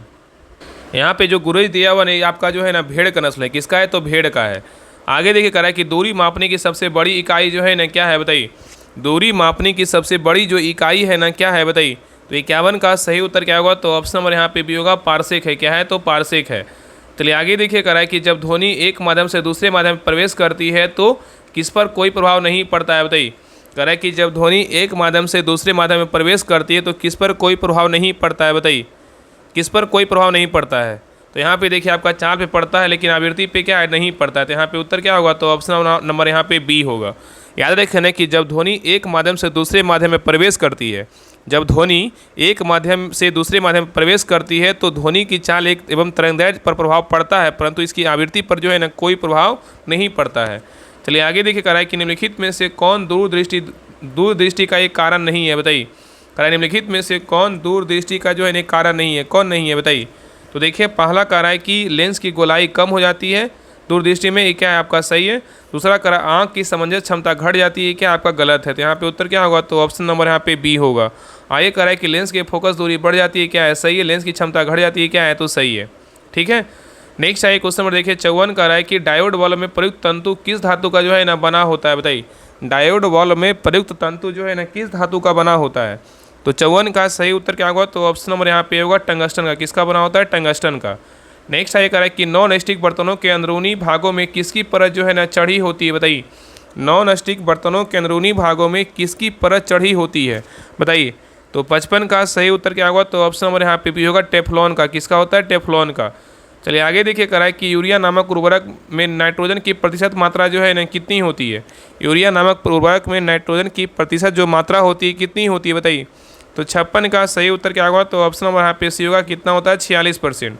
यहाँ पे जो गुरेज दिया हुआ नहीं आपका जो है ना भेड़ का नस्ल है। किसका है, तो भेड़ का है। आगे देखिए कह रहा है कि दूरी मापने की सबसे बड़ी इकाई जो है ना क्या है बताइए। दूरी मापने की सबसे बड़ी जो इकाई है ना क्या है बताइए। तो 51 का सही उत्तर क्या होगा, तो ऑप्शन नंबर यहाँ पे भी होगा, पारसेक है। क्या है, तो पारसेक है। चलिए आगे देखिए करा है कि जब ध्वनि एक माध्यम से दूसरे माध्यम में प्रवेश करती है तो किस पर कोई प्रभाव नहीं पड़ता है, बताइए। कह रहा है कि जब ध्वनि एक माध्यम से दूसरे माध्यम में प्रवेश करती है तो किस पर कोई प्रभाव नहीं पड़ता है, बताइए। किस पर कोई प्रभाव नहीं पड़ता है, तो यहाँ पे देखिए आपका चाल पे पड़ता है लेकिन आवृत्ति पे क्या है, नहीं पड़ता है। तो यहाँ पे उत्तर क्या होगा, तो ऑप्शन नंबर यहाँ पे बी होगा। याद रखना कि जब ध्वनि एक माध्यम से दूसरे माध्यम में प्रवेश करती है, जब ध्वनि एक माध्यम से दूसरे माध्यम में प्रवेश करती है तो ध्वनि की चाल एक एवं तरंगदैर्घ्य पर प्रभाव पड़ता है, परंतु इसकी आवृत्ति पर जो है ना कोई प्रभाव नहीं पड़ता है। चलिए आगे देखिए करा है कि निम्नलिखित में से कौन दूरदृष्टि का एक कारण नहीं है, बताइए। करा है निम्नलिखित में से कौन दूरदृष्टि का जो है एक कारण नहीं है, कौन नहीं है, बताइए। तो देखिए पहला करा है कि लेंस की गोलाई कम हो जाती है दूरदृष्टि में, ये क्या है आपका सही है। दूसरा करा आँख की समंजस क्षमता घट जाती है, क्या आपका गलत है। तो यहाँ पे उत्तर क्या होगा, तो ऑप्शन नंबर यहाँ पे बी होगा। आगे करा है कि लेंस की फोकस दूरी बढ़ जाती है, क्या है, सही है। लेंस की क्षमता घट जाती है, क्या है, तो सही है। ठीक है, नेक्स्ट आइए क्वेश्चन नंबर देखिए 54 का रहा है कि डायोड बल्ब में प्रयुक्त तंतु किस धातु का जो है ना बना होता है, बताइए। डायोड बल्ब में प्रयुक्त तंतु जो है ना किस धातु का बना होता है। तो 54 का सही उत्तर क्या होगा, तो ऑप्शन नंबर यहाँ पे होगा टंगस्टन का। किसका बना होता है, टंगस्टन का। नेक्स्ट आइए करा है कि नॉन स्टिक बर्तनों के अंदरूनी भागों में किसकी परत जो है ना चढ़ी होती है, बताइए। नॉन स्टिक बर्तनों के अंदरूनी भागों में किसकी परत चढ़ी होती है, बताइए। तो 55 का सही उत्तर क्या होगा, तो ऑप्शन नंबर यहाँ पे भी होगा टेफ्लॉन का। किसका होता है, टेफ्लॉन का। चलिए आगे देखिए करा है कि यूरिया नामक उर्वरक में नाइट्रोजन की प्रतिशत मात्रा जो है ना कितनी होती है। यूरिया नामक उर्वरक में नाइट्रोजन की प्रतिशत जो मात्रा होती है कितनी होती है, बताइए। तो 56 का सही उत्तर क्या होगा, तो ऑप्शन नंबर यहाँ पे सी होगा। कितना होता है, 46%।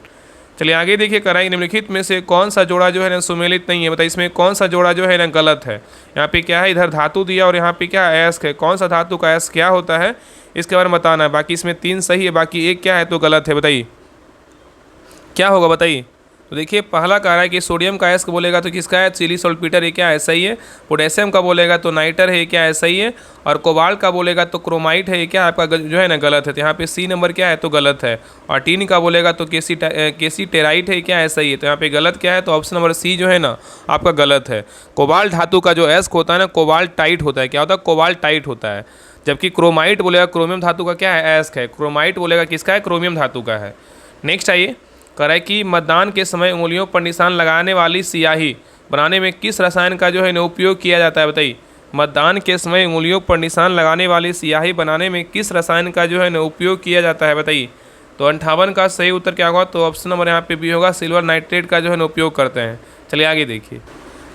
चलिए आगे देखिए करा है निम्नलिखित में से कौन सा जोड़ा जो है ना सुमेलित नहीं है, बताइए। इसमें कौन सा जोड़ा जो है ना गलत है। यहाँ पे क्या है, इधर धातु दिया और यहाँ पे क्या अयस्क है। कौन सा धातु का अयस्क क्या होता है इसके बारे में बताना है। बाकी इसमें 3 सही है, बाकी एक क्या है तो गलत है, बताइए क्या होगा, बताइए। तो देखिए पहला कह रहा है कि सोडियम का अयस्क बोलेगा तो किसका है, चिली सॉल्टपीटर, ये क्या है, सही है। पोटेशियम का बोलेगा तो नाइटर है, ये क्या है, सही है। और कोबाल्ट का बोलेगा तो क्रोमाइट है, ये क्या आपका जो है ना गलत है। तो यहाँ पे सी नंबर क्या है, तो गलत है। और टीन का बोलेगा तो केसी टेराइट है, क्या है, सही है। तो यहाँ पे गलत क्या है, तो ऑप्शन नंबर सी जो है ना आपका गलत है। कोबाल्ट धातु का जो अयस्क होता है ना कोबाल्ट टाइट होता है, क्या होता है, कोबाल्ट टाइट होता है। जबकि क्रोमाइट बोलेगा क्रोमियम धातु का क्या है, अयस्क है। क्रोमाइट बोलेगा किसका है, क्रोमियम धातु का है। नेक्स्ट आइए कह रहा है कि मतदान के समय उंगलियों पर निशान लगाने वाली स्याही बनाने में किस रसायन का जो है ना उपयोग किया जाता है, बताइए। मतदान के समय उंगलियों पर निशान लगाने वाली स्याही बनाने में किस रसायन का जो है ना उपयोग किया जाता है, बताइए। तो 58 का सही उत्तर क्या होगा, तो ऑप्शन नंबर यहाँ पे भी होगा, सिल्वर नाइट्रेट का जो है ना उपयोग करते हैं। चलिए आगे देखिए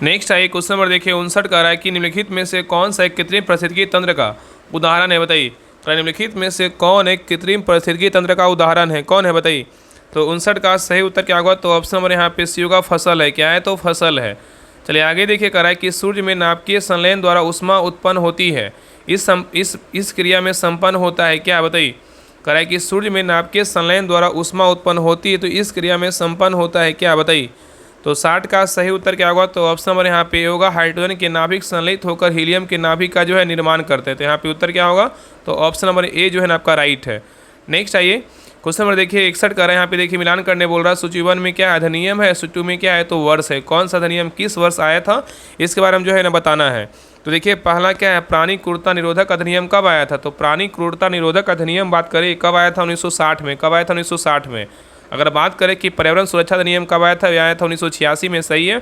नेक्स्ट आइए क्वेश्चन नंबर देखिए 59 का रहा है कि निम्नलिखित में से कौन सा एक कृत्रिम पारिस्थितिकी तंत्र का उदाहरण है, बताइए। निम्नलिखित में से कौन एक कृत्रिम पारिस्थितिकी तंत्र का उदाहरण है, कौन है, बताइए। तो 59 का सही उत्तर क्या होगा, तो ऑप्शन नंबर यहाँ पे सी होगा, फसल है, क्या है, तो फसल है। चलिए आगे देखिए करा है कि सूर्य में नाभिकीय संलयन द्वारा ऊष्मा उत्पन्न होती है, इस क्रिया में संपन्न होता है, क्या, बताइए। करा है कि सूर्य में नाभिकीय संलयन द्वारा ऊष्मा उत्पन्न होती है तो इस क्रिया में संपन्न होता है, क्या, बताइए। तो 60 का सही उत्तर क्या होगा, तो ऑप्शन नंबर यहाँ पे होगा, हाइड्रोजन के नाभिक संलयित होकर हीलियम के नाभिक का जो है निर्माण करते हैं। तो यहाँ पे उत्तर क्या होगा, तो ऑप्शन नंबर ए जो है ना आपका राइट है। नेक्स्ट आइए क्वेश्चन नंबर देखिए 61 का रहा है, यहाँ पे देखिए मिलान करने बोल रहा है। सूची 1 में क्या अधिनियम है, सूची 2 में क्या है, तो वर्ष है। कौन सा अधिनियम किस वर्ष आया था इसके बारे में जो है ना बताना है। तो देखिए पहला क्या है, प्राणी क्रूरता निरोधक अधिनियम कब आया था। तो प्राणी क्रूरता निरोधक अधिनियम बात करें कब आया था, 1960 में। कब आया था, 1960 में। अगर बात करें कि पर्यावरण सुरक्षा अधिनियम कब आया था, यह आया था 1986 में, सही है।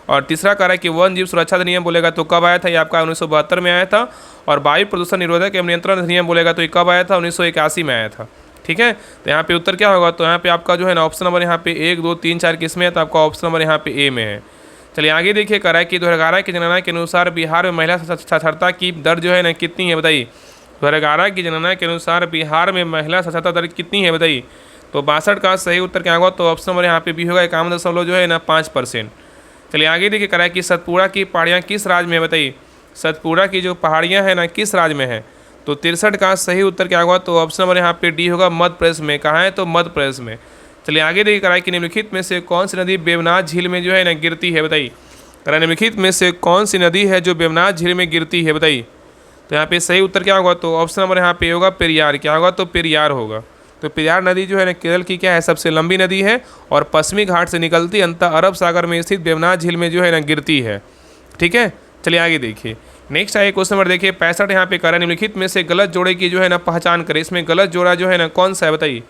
और तीसरा कह रहा है कि वन जीव सुरक्षा अधिनियम बोलेगा तो कब आया था, ये आपका 1972 में आया था। और वायु प्रदूषण निरोधक एवं नियंत्रण अधिनियम बोलेगा तो ये कब आया था, 1981 में आया था। ठीक है, तो यहाँ पे उत्तर क्या होगा, तो यहाँ पे आपका जो है ना ऑप्शन नंबर यहाँ पे 1, 2, 3, 4 किस में है, तो आपका ऑप्शन नंबर यहाँ पे ए में है। चलिए आगे देखिए कह रहा है कि 2011 की जनगणना के अनुसार बिहार में महिला साक्षरता की दर जो है ना कितनी है, बताइए। 2011 की जनगणना के अनुसार बिहार में महिला साक्षरता दर कितनी है, बताइए। तो 62 का सही उत्तर क्या होगा, तो ऑप्शन नंबर यहाँ पे भी होगा, 51 जो है ना 5%। चलिए आगे देखिए कह रहा है कि सतपुड़ा की पहाड़ियाँ किस राज्य में है, बताइए। सतपुड़ा की जो पहाड़ियाँ हैं ना किस राज्य में है। तो 63 का सही उत्तर क्या होगा, तो ऑप्शन नंबर यहाँ पे डी होगा, मध्य प्रदेश में। कहाँ है, तो मध्य प्रदेश में। चलिए आगे देखिए करा है कि निम्नलिखित में से कौन सी नदी बेवनाथ झील में जो है ना गिरती है, बताइए। करा निम्नलिखित में से कौन सी नदी है जो बेवनाथ झील में गिरती है, बताइए। तो यहाँ पे सही उत्तर क्या होगा, तो ऑप्शन नंबर यहाँ पे होगा पेरियार, क्या होगा, तो पेरियार होगा। तो पेरियार नदी जो है ना केरल की क्या है, सबसे लंबी नदी है और पश्चिमी घाट से निकलती अंततः अरब सागर में स्थित बेवनाथ झील में जो है ना गिरती है। ठीक है, चलिए आगे देखिए नेक्स्ट आइए क्वेश्चन नंबर देखिए 65 यहाँ पे करा निम्नलिखित में से गलत जोड़े की जो है ना पहचान करें। इसमें गलत जोड़ा जो है ना कौन सा है, बताइए।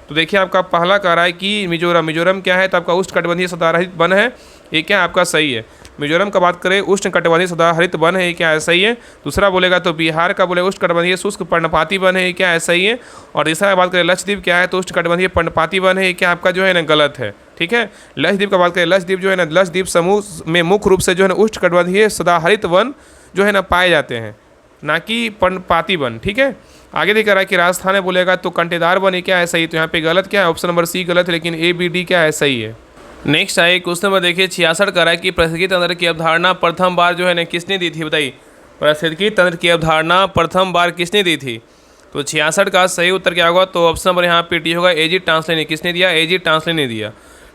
तो देखिए आपका पहला कह रहा है कि मिजोरम क्या है, तो आपका उष्णकटिबंधीय सदाहरित वन है, ये क्या आपका सही है। मिजोरम का बात करें उष्णकटिबंधीय सदाहरित वन है, ये क्या है सही है। दूसरा बोलेगा तो बिहार का बोले उष्णकटिबंधीय शुष्क पर्णपाती वन है, ये क्या है सही है। और तीसरा बात करें लक्षद्वीप क्या है, तो उष्णकटिबंधीय पर्णपाती वन है, ये क्या आपका जो है ना गलत है। ठीक है, लक्षद्वीप का बात करें, लक्षद्वीप जो है ना, लक्षद्वीप समूह में मुख्य रूप से जो है ना उष्णकटिबंधीय सदाहरित वन जो है ना पाए जाते हैं, ना कि पर्णपाती वन। ठीक है, आगे दिख रहा है कि राजस्थान में बोलेगा तो कंटेदार वन, ये क्या है सही। तो यहाँ पे गलत क्या है, ऑप्शन नंबर सी गलत है, लेकिन ए बी डी क्या है सही है। नेक्स्ट आए क्वेश्चन नंबर देखिए 66 का रहा है कि पारिस्थितिकी तंत्र की अवधारणा प्रथम बार जो है ना किसने दी थी, बताइए। पारिस्थितिकी तंत्र की अवधारणा प्रथम बार किसने दी थी। तो 66 का सही उत्तर क्या होगा, तो ऑप्शन नंबर यहाँ पे डी होगा, एजी टांसले ने। किसने दिया, एजी टांसले ने दिया।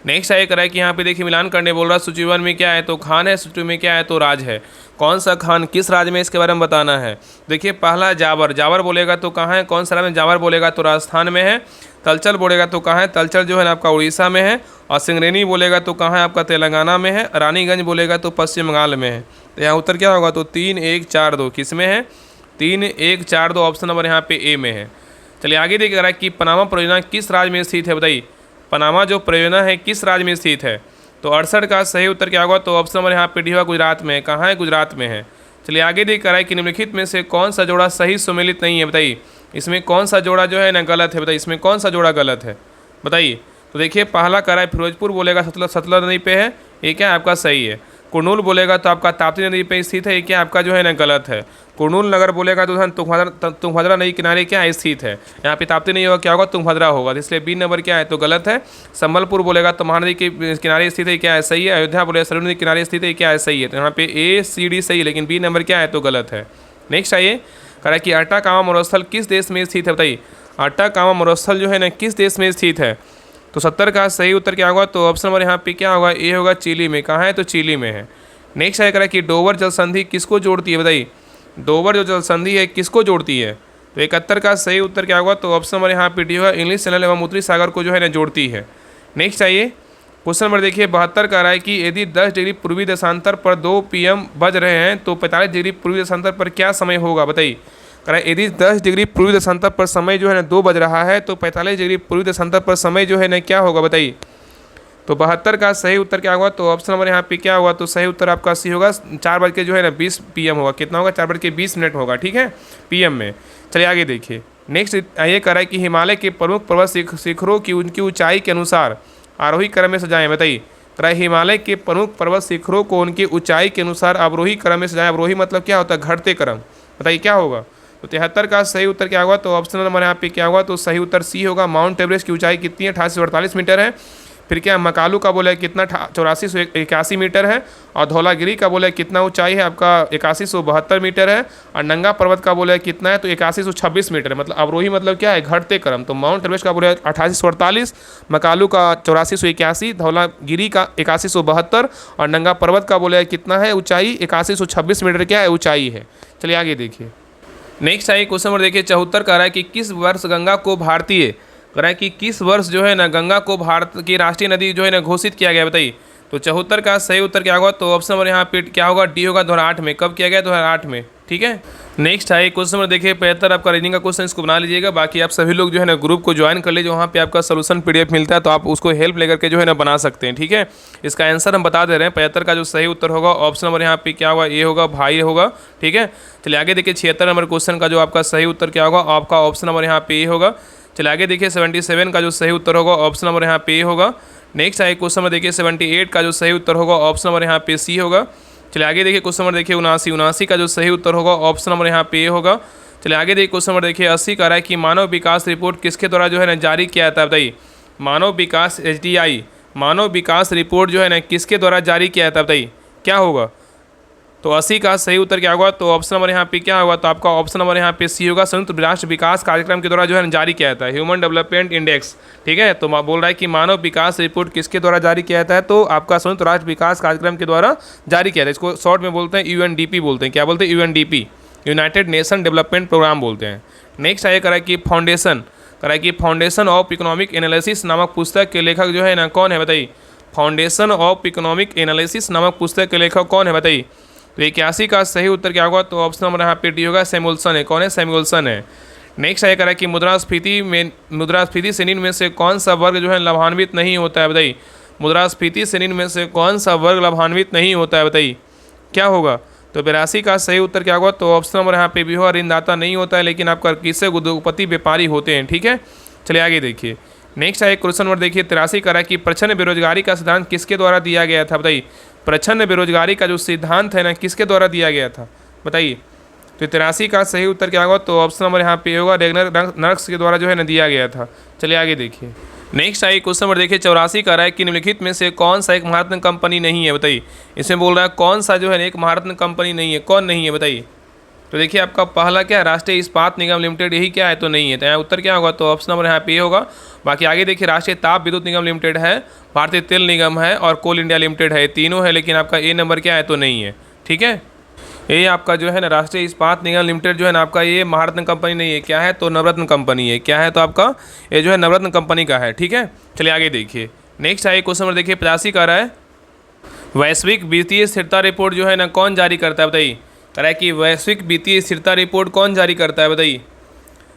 नेक्स्ट आए करा है कि यहाँ पे देखिए मिलान करने बोल रहा है, सूची 1 में क्या है, तो खान है, सूची में क्या है, तो राज है। कौन सा खान किस राज्य में, इसके बारे में बताना है। देखिए पहला जावर, जावर बोलेगा तो कहाँ है, कौन सा राज्य में जावर बोलेगा तो राजस्थान में है। तलचल बोलेगा तो कहाँ है, तलचल जो है ना आपका उड़ीसा में है। और सिंगरेनी बोलेगा तो कहाँ है, आपका तेलंगाना में है। रानीगंज बोलेगा तो पश्चिम बंगाल में है। तो यहाँ उत्तर क्या होगा, तो 3 1 4 2 किस में है, 3 1 4 2 ऑप्शन नंबर यहाँ पे ए में है। चलिए आगे देख रहा है कि पनामा परियोजना किस राज्य में स्थित है, बताइए। पनामा जो परियोजना है किस राज्य में स्थित है। तो 68 का सही उत्तर क्या होगा, तो ऑप्शन नंबर यहाँ पे डी होगा, गुजरात में। कहाँ है, गुजरात में है। चलिए आगे देख रहा है कि निम्नलिखित में से कौन सा जोड़ा सही सुमेलित नहीं है, बताइए। इसमें कौन सा जोड़ा जो है ना गलत है, बताइए। इसमें कौन सा जोड़ा गलत है, बताइए। तो देखिए पहला कह रहा है फिरोजपुर बोलेगा सतलज नदी पे है, ये क्या आपका सही है। कुरनूल बोलेगा तो आपका ताप्ती नदी पे स्थित है, ये क्या आपका जो है ना गलत है। कुरनूल नगर बोलेगा तो तुंगभद्रा नदी किनारे क्या स्थित है, यहाँ पे ताप्ती नहीं होगा, क्या होगा, तुंगभद्रा होगा। इसलिए बी नंबर क्या है, तो गलत है। संबलपुर बोलेगा तो महानदी के किनारे स्थित है, क्या है सही है। अयोध्या बोलेगा सरयू नदी किनारे स्थित है, क्या है सही है। तो यहाँ पे ए सी डी सही है, लेकिन बी नंबर क्या है, तो गलत है। नेक्स्ट आइए कह रहा है कि अट्टाकामा मरुस्थल किस देश में स्थित है, बताइए। अट्टाकामा मरुस्थल जो है ना किस देश में स्थित है। तो 70 का सही उत्तर क्या होगा, तो ऑप्शन नंबर यहाँ पे क्या होगा, ए होगा, चिली में। कहाँ है, तो चिली में है। नेक्स्ट आया करा कि डोवर जल संधि किसको जोड़ती है, बताइए। डोवर जो जल संधि है किसको जोड़ती है। तो 71 का सही उत्तर क्या होगा, तो ऑप्शन नंबर यहाँ पे डी होगा, इंग्लिश चैनल एवं उत्तरी सागर को जो है ना जोड़ती है। नेक्स्ट आइए क्वेश्चन नंबर देखिए 72 का रहा है कि यदि 10 डिग्री पूर्वी देशांतर पर 2 PM बज रहे हैं तो 45 डिग्री पूर्वी देशांतर पर क्या समय होगा, बताइए। कह रहा है यदि 10 डिग्री पूर्वी देशांतर पर समय जो है ना 2 बज रहा है तो 45 डिग्री पूर्वी देशांतर पर समय जो है ना क्या होगा, बताइए। तो 72 का सही उत्तर क्या होगा, तो ऑप्शन नंबर यहाँ पे क्या होगा, तो सही उत्तर आपका सी होगा, 4 बज के जो है ना 20 PM होगा। कितना होगा, 4 बज के 20 मिनट होगा। ठीक है, PM में। चलिए आगे देखिए नेक्स्ट ये कह रहा है कि हिमालय के प्रमुख पर्वत शिखरों की उनकी ऊंचाई के अनुसार आरोही क्रम में सजाएं, बताइए। कह रहा है हिमालय के प्रमुख पर्वत शिखरों को उनकी ऊंचाई के अनुसार अवरोही क्रम में सजाएं। अवरोही मतलब क्या होता है, घटते क्रम, बताइए क्या होगा। तो 73 का सही उत्तर क्या होगा, तो ऑप्शन नंबर यहाँ पे क्या होगा, तो सही उत्तर सी होगा। माउंट एवरेस्ट की ऊंचाई कितनी है, 8848 मीटर है। फिर क्या मकालू का बोला है कितना, 8481 मीटर है। और धौलागिरी का बोला है कितना ऊंचाई है, आपका 8172 मीटर है। और नंगा पर्वत का बोला है कितना है, तो 8126 मीटर है। मतलब अवरोही मतलब क्या है, घटते क्रम। तो माउंट एवरेस्ट का बोला है 8848, मकालू का 8481, धौलागिरी का 8172 और नंगा पर्वत का बोला है कितना है ऊंचाई, 8126 मीटर क्या है ऊंचाई है। चलिए आगे देखिए नेक्स्ट आई क्वेश्चन नंबर देखिए 74 का रहा है कि किस वर्ष गंगा को भारतीय, कह रहा है कि किस वर्ष जो है ना गंगा को भारत की राष्ट्रीय नदी जो है ना घोषित किया गया, बताइए। तो 74 का सही उत्तर क्या होगा, तो ऑप्शन नंबर यहाँ पे क्या होगा, डी होगा, 2008 में। कब किया गया, 2008 में। ठीक है, नेक्स्ट आइए क्वेश्चन नंबर देखिए 75 आपका रीजनिंग का क्वेश्चन, इसको बना लीजिएगा। बाकी आप सभी लोग जो है ना ग्रुप को ज्वाइन कर लीजिए, वहाँ पे आपका सोल्यूशन PDF मिलता है, तो आप उसको हेल्प लेकर के जो है ना बना सकते हैं। ठीक है, इसका आंसर हम बता दे रहे हैं। 75 का जो सही उत्तर होगा ऑप्शन नंबर यहाँ पे क्या होगा, ये होगा, भाई होगा। ठीक है, चलिए आगे देखिए 76 नंबर क्वेश्चन का जो आपका सही उत्तर क्या होगा, आपका ऑप्शन नंबर यहाँ पे ये होगा। चलिए आगे देखिए 77 का जो सही उत्तर होगा ऑप्शन नंबर यहाँ पे ए होगा। नेक्स्ट आइए क्वेश्चन नंबर देखिए 78 का जो सही उत्तर होगा ऑप्शन नंबर यहाँ पे सी होगा। चलिए आगे देखिए क्वेश्चन नंबर देखिए 79 का जो सही उत्तर होगा ऑप्शन नंबर यहाँ पे ए होगा। चलिए आगे देखिए क्वेश्चन नंबर देखिए 80 का रहा है कि मानव विकास रिपोर्ट किसके द्वारा जो है ना जारी किया जाता है, बताइए। मानव विकास HDI मानव विकास रिपोर्ट जो है ना किसके द्वारा जारी किया जाता है, बताइए क्या होगा। तो 80 का सही उत्तर क्या होगा, तो ऑप्शन नंबर यहाँ पे क्या होगा, तो आपका ऑप्शन नंबर यहाँ पे सी होगा। संयुक्त राष्ट्र विकास कार्यक्रम के द्वारा जो है जारी किया जाता है, ह्यूमन डेवलपमेंट इंडेक्स। ठीक है, तो बोल रहा है कि मानव विकास रिपोर्ट किसके द्वारा जारी किया जाता है, तो आपका संयुक्त राष्ट्र विकास कार्यक्रम के द्वारा जारी किया जाता है। इसको शॉर्ट में बोलते हैं UNDP बोलते हैं। क्या बोलते हैं, UNDP, United Nation development programme बोलते हैं। नेक्स्ट आइए करा कि फाउंडेशन ऑफ इकोनॉमिक एनालिसिस नामक पुस्तक के लेखक जो है ना कौन है, बताइए। फाउंडेशन ऑफ इकोनॉमिक एनालिसिस नामक पुस्तक के लेखक कौन है, बताइए। तो 81 का सही उत्तर क्या होगा, तो ऑप्शन नंबर यहाँ पे डी होगा, सैमुअल्सन है। कौन है, सैमुअल्सन है। नेक्स्ट आया करा कि मुद्रास्फीति श्रेणी में से कौन सा वर्ग जो है लाभान्वित नहीं होता है, बताइए। मुद्रास्फीति श्रेणी में से कौन सा वर्ग लाभान्वित नहीं होता है, बताइए क्या होगा। तो 82 का सही उत्तर क्या होगा, तो ऑप्शन नंबर यहाँ पे भी होगा, ऋणदाता नहीं होता है, लेकिन आपका कृषक उद्योगपति व्यापारी होते हैं, ठीक है। चलिए आगे देखिए। नेक्स्ट है क्वेश्चन नंबर देखिए 83 का है कि प्रच्छन्न बेरोजगारी का सिद्धांत किसके द्वारा दिया गया था, बताइए। प्रच्छन्न बेरोजगारी का जो सिद्धांत है ना, किसके द्वारा दिया गया था, बताइए। तो 83 का सही उत्तर क्या होगा, तो ऑप्शन नंबर यहाँ पे होगा, रेगनर नर्क्स के द्वारा जो है ना दिया गया था। चलिए आगे देखिए। नेक्स्ट आई क्वेश्चन नंबर देखिए 84 का है कि निम्नलिखित में से कौन सा एक महारत्न कंपनी नहीं है, बताइए। इसमें बोल रहा है कौन सा जो है एक महारत्न कंपनी नहीं है, कौन नहीं है, बताइए। तो देखिए आपका पहला क्या है, राष्ट्रीय इस्पात निगम लिमिटेड, यही क्या है, तो नहीं है। तो यहाँ उत्तर क्या होगा, तो ऑप्शन नंबर यहाँ पे होगा। बाकी आगे देखिए राष्ट्रीय ताप विद्युत निगम लिमिटेड है, भारतीय तेल निगम है और कोल इंडिया लिमिटेड है, तीनों है, लेकिन आपका ए नंबर क्या है, तो नहीं है, ठीक है। ये आपका जो है ना राष्ट्रीय इस्पात निगम लिमिटेड जो है ना आपका ये महारत्न कंपनी नहीं है, क्या है, तो नवरत्न कंपनी है, क्या है, तो आपका ये जो है नवरत्न कंपनी का है, ठीक है। चलिए आगे देखिए। नेक्स्ट है क्वेश्चन नंबर देखिए 85 का रहा है, वैश्विक वित्तीय स्थिरता रिपोर्ट जो है ना कौन जारी करता है, बताइए। कह रहा है कि वैश्विक वित्तीय स्थिरता रिपोर्ट कौन जारी करता है, बताइए।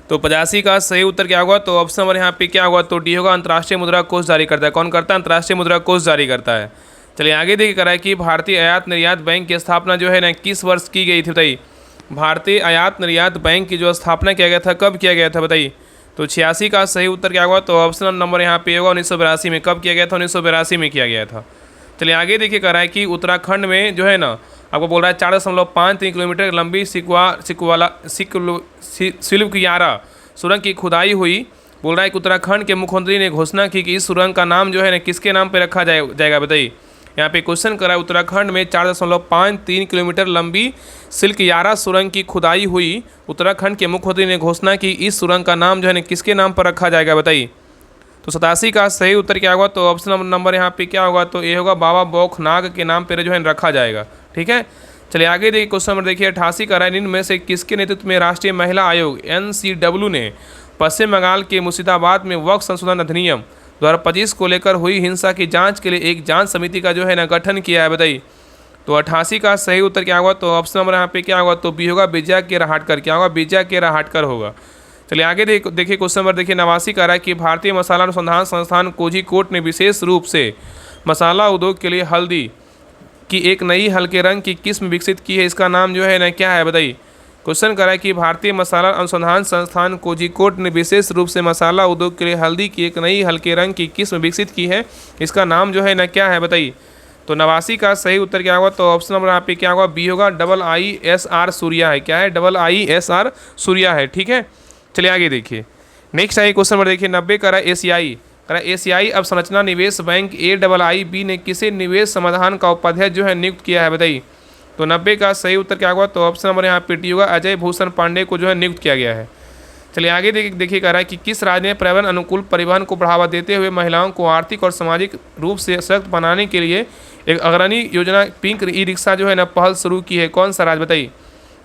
तो 85 का सही उत्तर क्या होगा, तो ऑप्शन नंबर यहाँ पे क्या होगा, तो डी होगा, अंतर्राष्ट्रीय मुद्रा कोष जारी करता है। कौन करता है, अंतर्राष्ट्रीय मुद्रा कोष जारी करता है। चलिए आगे देखिए कह रहा है कि भारतीय आयात निर्यात बैंक की स्थापना जो है ना किस वर्ष की गई थी, बताइए। भारतीय आयात निर्यात बैंक की जो स्थापना किया गया था, कब किया गया था, बताइए। तो 86 का सही उत्तर क्या होगा, तो ऑप्शन नंबर यहाँ पे होगा 1982 में। कब किया गया था, 1982 में किया गया था। चलिए आगे देखिए कह रहा है कि उत्तराखंड में जो है ना आपको बोल रहा है 4.53 किलोमीटर लंबी सिल्वकियारा सुरंग की खुदाई हुई। बोल रहा है कि उत्तराखंड के मुख्यमंत्री ने घोषणा की कि इस सुरंग का नाम जो है ना किसके नाम पर रखा जाएगा, बताइए। यहाँ पे क्वेश्चन करा है उत्तराखंड में 4.53 किलोमीटर लंबी सिल्कियारा सुरंग की खुदाई हुई, उत्तराखंड के मुख्यमंत्री ने घोषणा की इस सुरंग का नाम जो है ना किसके नाम पर रखा जाएगा, बताइए। तो 87 का सही उत्तर क्या होगा, तो ऑप्शन नंबर यहाँ पे क्या होगा, तो ये होगा बाबा बौखनाग के नाम पर जो है रखा जाएगा, ठीक है। चलिए आगे देखिए क्वेश्चन नंबर देखिए 88 का है, इनमें से किसके नेतृत्व में राष्ट्रीय महिला आयोग NCW ने पश्चिम बंगाल के मुर्शिदाबाद में वक्फ संशोधन अधिनियम 2025 को लेकर हुई हिंसा की जांच के लिए एक जांच समिति का जो है ना गठन किया है, बताइए। तो 88 का सही उत्तर क्या होगा, तो ऑप्शन नंबर यहाँ पे क्या होगा, तो बी होगा, विजया के राहटकर। क्या होगा, विजया के राहटकर होगा। चलिए आगे देखिए क्वेश्चन नंबर देखिए 89 का है कि भारतीय मसाला अनुसंधान संस्थान कोझिकोड ने विशेष रूप से मसाला उद्योग के लिए हल्दी की एक नई हल्के रंग की किस्म विकसित की है, इसका नाम जो है ना क्या है, बताइए। क्वेश्चन करा है कि भारतीय मसाला अनुसंधान संस्थान कोझिकोड ने विशेष रूप से मसाला उद्योग के लिए हल्दी की एक नई हल्के रंग की किस्म विकसित की है, इसका नाम जो है ना क्या है, बताइए। तो 89 का सही उत्तर क्या होगा, तो ऑप्शन नंबर यहाँ पे क्या होगा, बी होगा, IISR सूर्या है। क्या है, IISR सूर्या है, ठीक है। चलिए आगे देखिए। नेक्स्ट आई क्वेश्चन नंबर देखिए 90 का एशियाई एशियाई अवसंरचना निवेश बैंक AIIB ने किसे निवेश समाधान का उपाध्यक्ष जो है नियुक्त किया है, बताइए। तो 90 का सही उत्तर क्या होगा, तो ऑप्शन नंबर यहाँ पे डी होगा, अजय भूषण पांडे को जो है नियुक्त किया गया है। चलिए आगे देखिए कह रहा है कि किस राज्य ने पर्यावरण अनुकूल परिवहन को बढ़ावा देते हुए महिलाओं को आर्थिक और सामाजिक रूप से सशक्त बनाने के लिए एक अग्रणी योजना पिंक ई-रिक्शा जो है ना पहल शुरू की है, कौन सा राज्य, बताइए।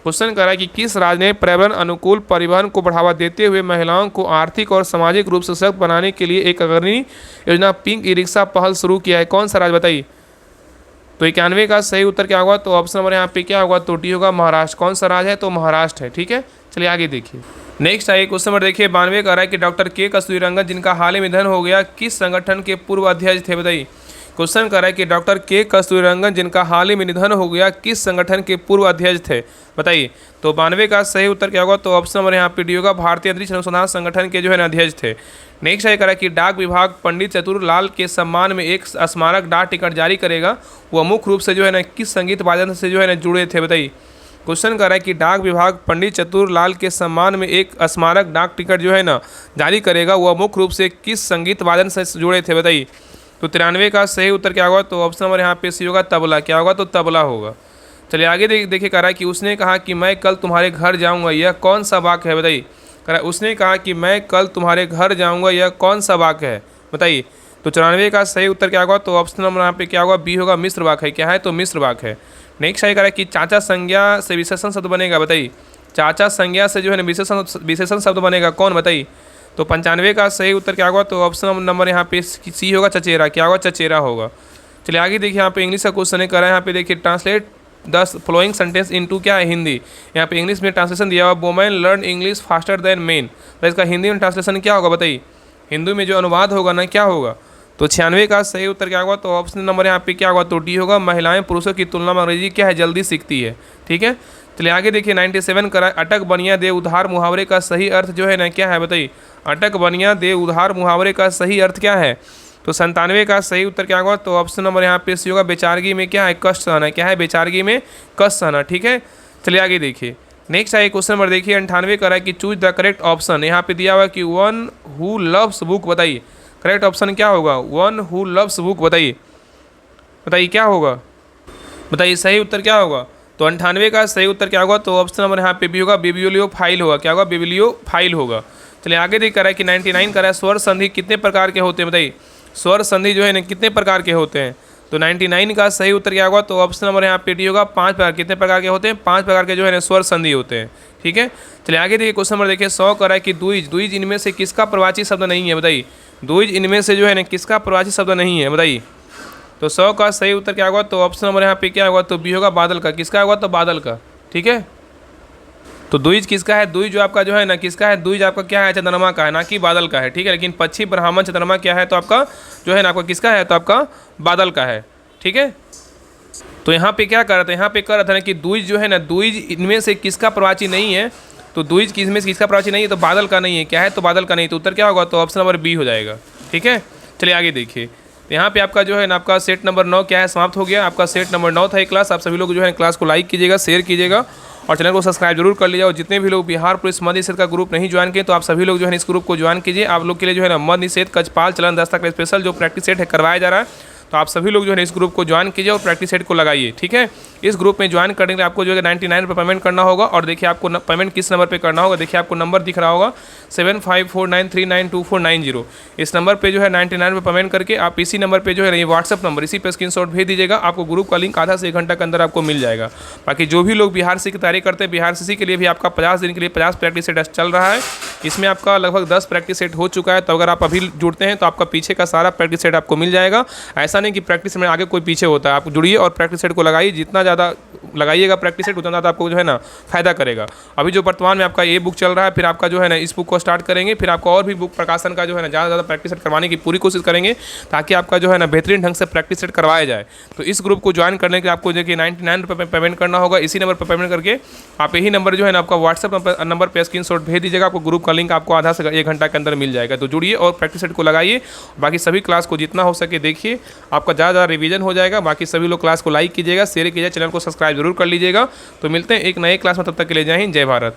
क्वेश्चन कर रहा है कि किस राज्य ने पर्यावरण अनुकूल परिवहन को बढ़ावा देते हुए महिलाओं को आर्थिक और सामाजिक रूप से सशक्त बनाने के लिए एक अग्रणी योजना पिंक ई-रिक्शा पहल शुरू किया है, कौन सा राज्य, बताइए। तो 91 का सही उत्तर क्या होगा, तो ऑप्शन नंबर यहाँ पे क्या होगा, तो डी होगा, महाराष्ट्र। कौन सा राज्य है, तो महाराष्ट्र है, ठीक है। चलिए आगे देखिए। नेक्स्ट आइए क्वेश्चन नंबर देखिए 92 का रहा है कि डॉक्टर के कस्तूरीरंगन जिनका हाल ही में निधन हो गया किस संगठन के पूर्व अध्यक्ष थे, बताइए। क्वेश्चन कर रहा है कि डॉक्टर के कस्तूरीरंगन जिनका हाल ही में निधन हो गया किस संगठन के पूर्व अध्यक्ष थे, बताइए। तो 92 का सही उत्तर क्या होगा, तो ऑप्शन नंबर यहाँ पे डी होगा, भारतीय अंतरिक्ष अनुसंधान संगठन के जो है अध्यक्ष थे। नेक्स्ट है करा कि डाक विभाग पंडित चतुरलाल के सम्मान में एक स्मारक डाक टिकट जारी करेगा, वह मुख्य रूप से जो है ना किस संगीत वादन से जो है ना जुड़े थे, बताइए। क्वेश्चन कर रहा है कि डाक विभाग पंडित चतुरलाल के सम्मान में एक स्मारक डाक टिकट जो है ना जारी करेगा, वह मुख्य रूप से किस संगीत वादन से जुड़े थे, बताइए। तो 93 का सही उत्तर क्या होगा, तो ऑप्शन नंबर यहाँ पे सी होगा, तबला। क्या होगा, तो तबला होगा। चलिए आगे देखिए कह रहा है कि उसने कहा कि मैं कल तुम्हारे घर जाऊँगा, यह कौन सा वाक्य है, बताइए। कह रहा है उसने कहा कि मैं कल तुम्हारे घर जाऊँगा, यह कौन सा वाक्य है, बताइए। तो 94 का सही उत्तर क्या होगा, तो ऑप्शन नंबर यहाँ पे क्या होगा, बी होगा, मिश्र वाक्य है। क्या है, तो मिश्र वाक्य है। नेक्स्ट है कह रहा है कि चाचा संज्ञा से विशेषण शब्द बनेगा, बताइए। चाचा संज्ञा से जो है विशेषण शब्द बनेगा, कौन, बताइए। तो 95 का सही उत्तर क्या होगा, तो ऑप्शन नंबर यहाँ पे सी होगा, चचेरा। क्या होगा, चचेरा होगा। चलिए आगे देखिए यहाँ पे इंग्लिश का क्वेश्चन है करा है, यहाँ पे देखिए translate the following sentence into क्या है हिंदी। यहाँ पे इंग्लिश में ट्रांसलेशन दिया हुआ women learn English faster than main, तो इसका हिंदी में ट्रांसलेशन क्या होगा बताइए। हिंदी में जो अनुवाद होगा ना क्या होगा, तो 96 का सही उत्तर क्या होगा, तो ऑप्शन नंबर यहाँ पे क्या होगा, तो डी होगा। महिलाएं पुरुषों की तुलना में अंग्रेजी क्या है जल्दी सीखती है। ठीक है, चलिए आगे देखिए 97 करा अटक बनिया दे उधार मुहावरे का सही अर्थ जो है ना क्या है बताइए। अटक बनिया दे उधार मुहावरे का सही अर्थ क्या है, तो 97 का सही उत्तर क्या होगा, तो ऑप्शन नंबर यहाँ पे सी होगा। बेचारगी में क्या है कष्ट सहना, क्या है बेचारगी में कष्ट सहना। ठीक है, चलिए आगे देखिए नेक्स्ट है क्वेश्चन नंबर देखिए 98 का है कि चूज द करेक्ट ऑप्शन। यहाँ पे दिया हुआ कि वन हु लव्स बुक, बताइए करेक्ट ऑप्शन क्या होगा, वन हु लव्स बुक, बताइए बताइए क्या होगा, बताइए सही उत्तर क्या होगा। तो 98 का सही उत्तर क्या होगा, तो ऑप्शन नंबर यहाँ पे भी होगा बिब्लियोफाइल होगा। क्या होगा, बिब्लियोफाइल होगा। चलिए आगे देख कर है कि 99 का है स्वर संधि कितने प्रकार के होते हैं, बताइए स्वर संधि जो है ना कितने प्रकार के होते हैं। तो 99 का सही उत्तर क्या होगा, तो ऑप्शन नंबर यहाँ पे डी होगा। 5 प्रकार, कितने प्रकार के होते हैं, 5 प्रकार के जो है ना स्वर संधि होते हैं। ठीक है, चलिए आगे देखिए क्वेश्चन नंबर देखिए 100 का है कि द्विज, द्विज इनमें से किसका प्रवाची शब्द नहीं है, बताइए द्विज इनमें से जो है ना किसका प्रवाची शब्द नहीं है, बताइए। तो 100 का सही उत्तर क्या होगा, तो ऑप्शन नंबर यहाँ पे क्या होगा, तो बी होगा बादल का। किसका होगा, तो बादल का। ठीक है, तो द्विज किसका है, द्विज जो आपका जो है ना किसका है, द्विज आपका क्या है चंद्रमा का है ना कि बादल का है। ठीक है, लेकिन पक्षी ब्राह्मण चंद्रमा क्या है, तो आपका जो है ना आपका किसका है, तो आपका बादल का है। ठीक है, तो यहाँ पे क्या कर रहे थे, यहाँ पे कर रहे थे ना कि द्विज जो है ना द्विज इनमें से किसका प्रवाची नहीं है, तो द्विज किसमें से किसका प्रवाची नहीं है, तो बादल का नहीं है। क्या है, तो बादल का नहीं, तो उत्तर क्या होगा, तो ऑप्शन नंबर बी हो जाएगा। ठीक है, चलिए आगे देखिए यहाँ पे आपका जो है ना आपका सेट नंबर 9 क्या है समाप्त हो गया। आपका सेट नंबर 9 था ये क्लास। आप सभी लोग जो है क्लास को लाइक कीजिएगा, शेयर कीजिएगा और चैनल को सब्सक्राइब जरूर कर लीजिए। और जितने भी लोग बिहार पुलिस मद निषेध का ग्रुप नहीं ज्वाइन किए तो आप सभी लोग जो है इस ग्रुप को ज्वाइन कीजिए। आप लोग के लिए जो है ना मद निषेध कचपाल चलन दस्ता का स्पेशल जो प्रैक्टिस सेट है करवाया जा रहा है, तो आप सभी लोग जो है इस ग्रुप को ज्वाइन कीजिए और प्रैक्टिस सेट को लगाइए। ठीक है, इस ग्रुप में ज्वाइन करने के लिए आपको जो है 99 रुपये पेमेंट करना होगा। और देखिए आपको पेमेंट किस नंबर पे करना होगा, देखिए आपको नंबर दिख रहा होगा 7549392490। इस नंबर पे जो है 99 रुपये पेमेंट करके आप इसी नंबर पे जो है ये व्हाट्सअप नंबर इसी पे स्क्रीनशॉट भेज दीजिएगा। आपको ग्रुप का लिंक आधा से 1 घंटा के अंदर आपको मिल जाएगा। बाकी जो भी लोग बिहार से की तैयारी करते हैं, बिहार सीसी के लिए भी आपका 50 दिन के लिए 50 प्रैक्टिस सेट चल रहा है। इसमें आपका लगभग 10 प्रैक्टिस सेट हो चुका है। तो अगर आप अभी जुड़ते हैं तो आपका पीछे का सारा प्रैक्टिस सेट आपको मिल जाएगा। ऐसा नहीं कि प्रैक्टिस में आगे कोई पीछे होता है। आप जुड़िए और प्रैक्टिस सेट को लगाइए। जितना ज़्यादा लगाइएगा प्रैक्टिस सेट उतना ज़्यादा आपको जो है ना फायदा करेगा। अभी जो वर्तमान में आपका ये बुक चल रहा है, फिर आपका जो है ना इस बुक को स्टार्ट करेंगे, फिर आपको और भी बुक प्रकाशन का जो है ना ज़्यादा प्रैक्टिस सेट करवाने की पूरी कोशिश करेंगे ताकि आपका जो है ना बेहतरीन ढंग से प्रैक्टिस सेट करवाया जाए। तो इस ग्रुप को ज्वाइन करने के लिए आपको देखिए 99 रुपये पेमेंट करना होगा। इसी नंबर पर पेमेंट करके आप यही नंबर जो है ना आपका व्हाट्सएप नंबर पर स्क्रीनशॉट भेज दीजिएगा। आपको ग्रुप का लिंक आपको आधा से 1 घंटा के अंदर मिल जाएगा। तो जुड़िए और प्रैक्टिस सेट को लगाइए। बाकी सभी क्लास को जितना हो सके देखिए, आपका ज़्यादा रिवीजन हो जाएगा। बाकी सभी लोग क्लास को लाइक कीजिएगा, शेयर कीजिएगा, चैनल को सब्सक्राइब जरूर कर लीजिएगा। तो मिलते हैं एक नए क्लास में, तब तक के लिए जय हिंद, जय भारत।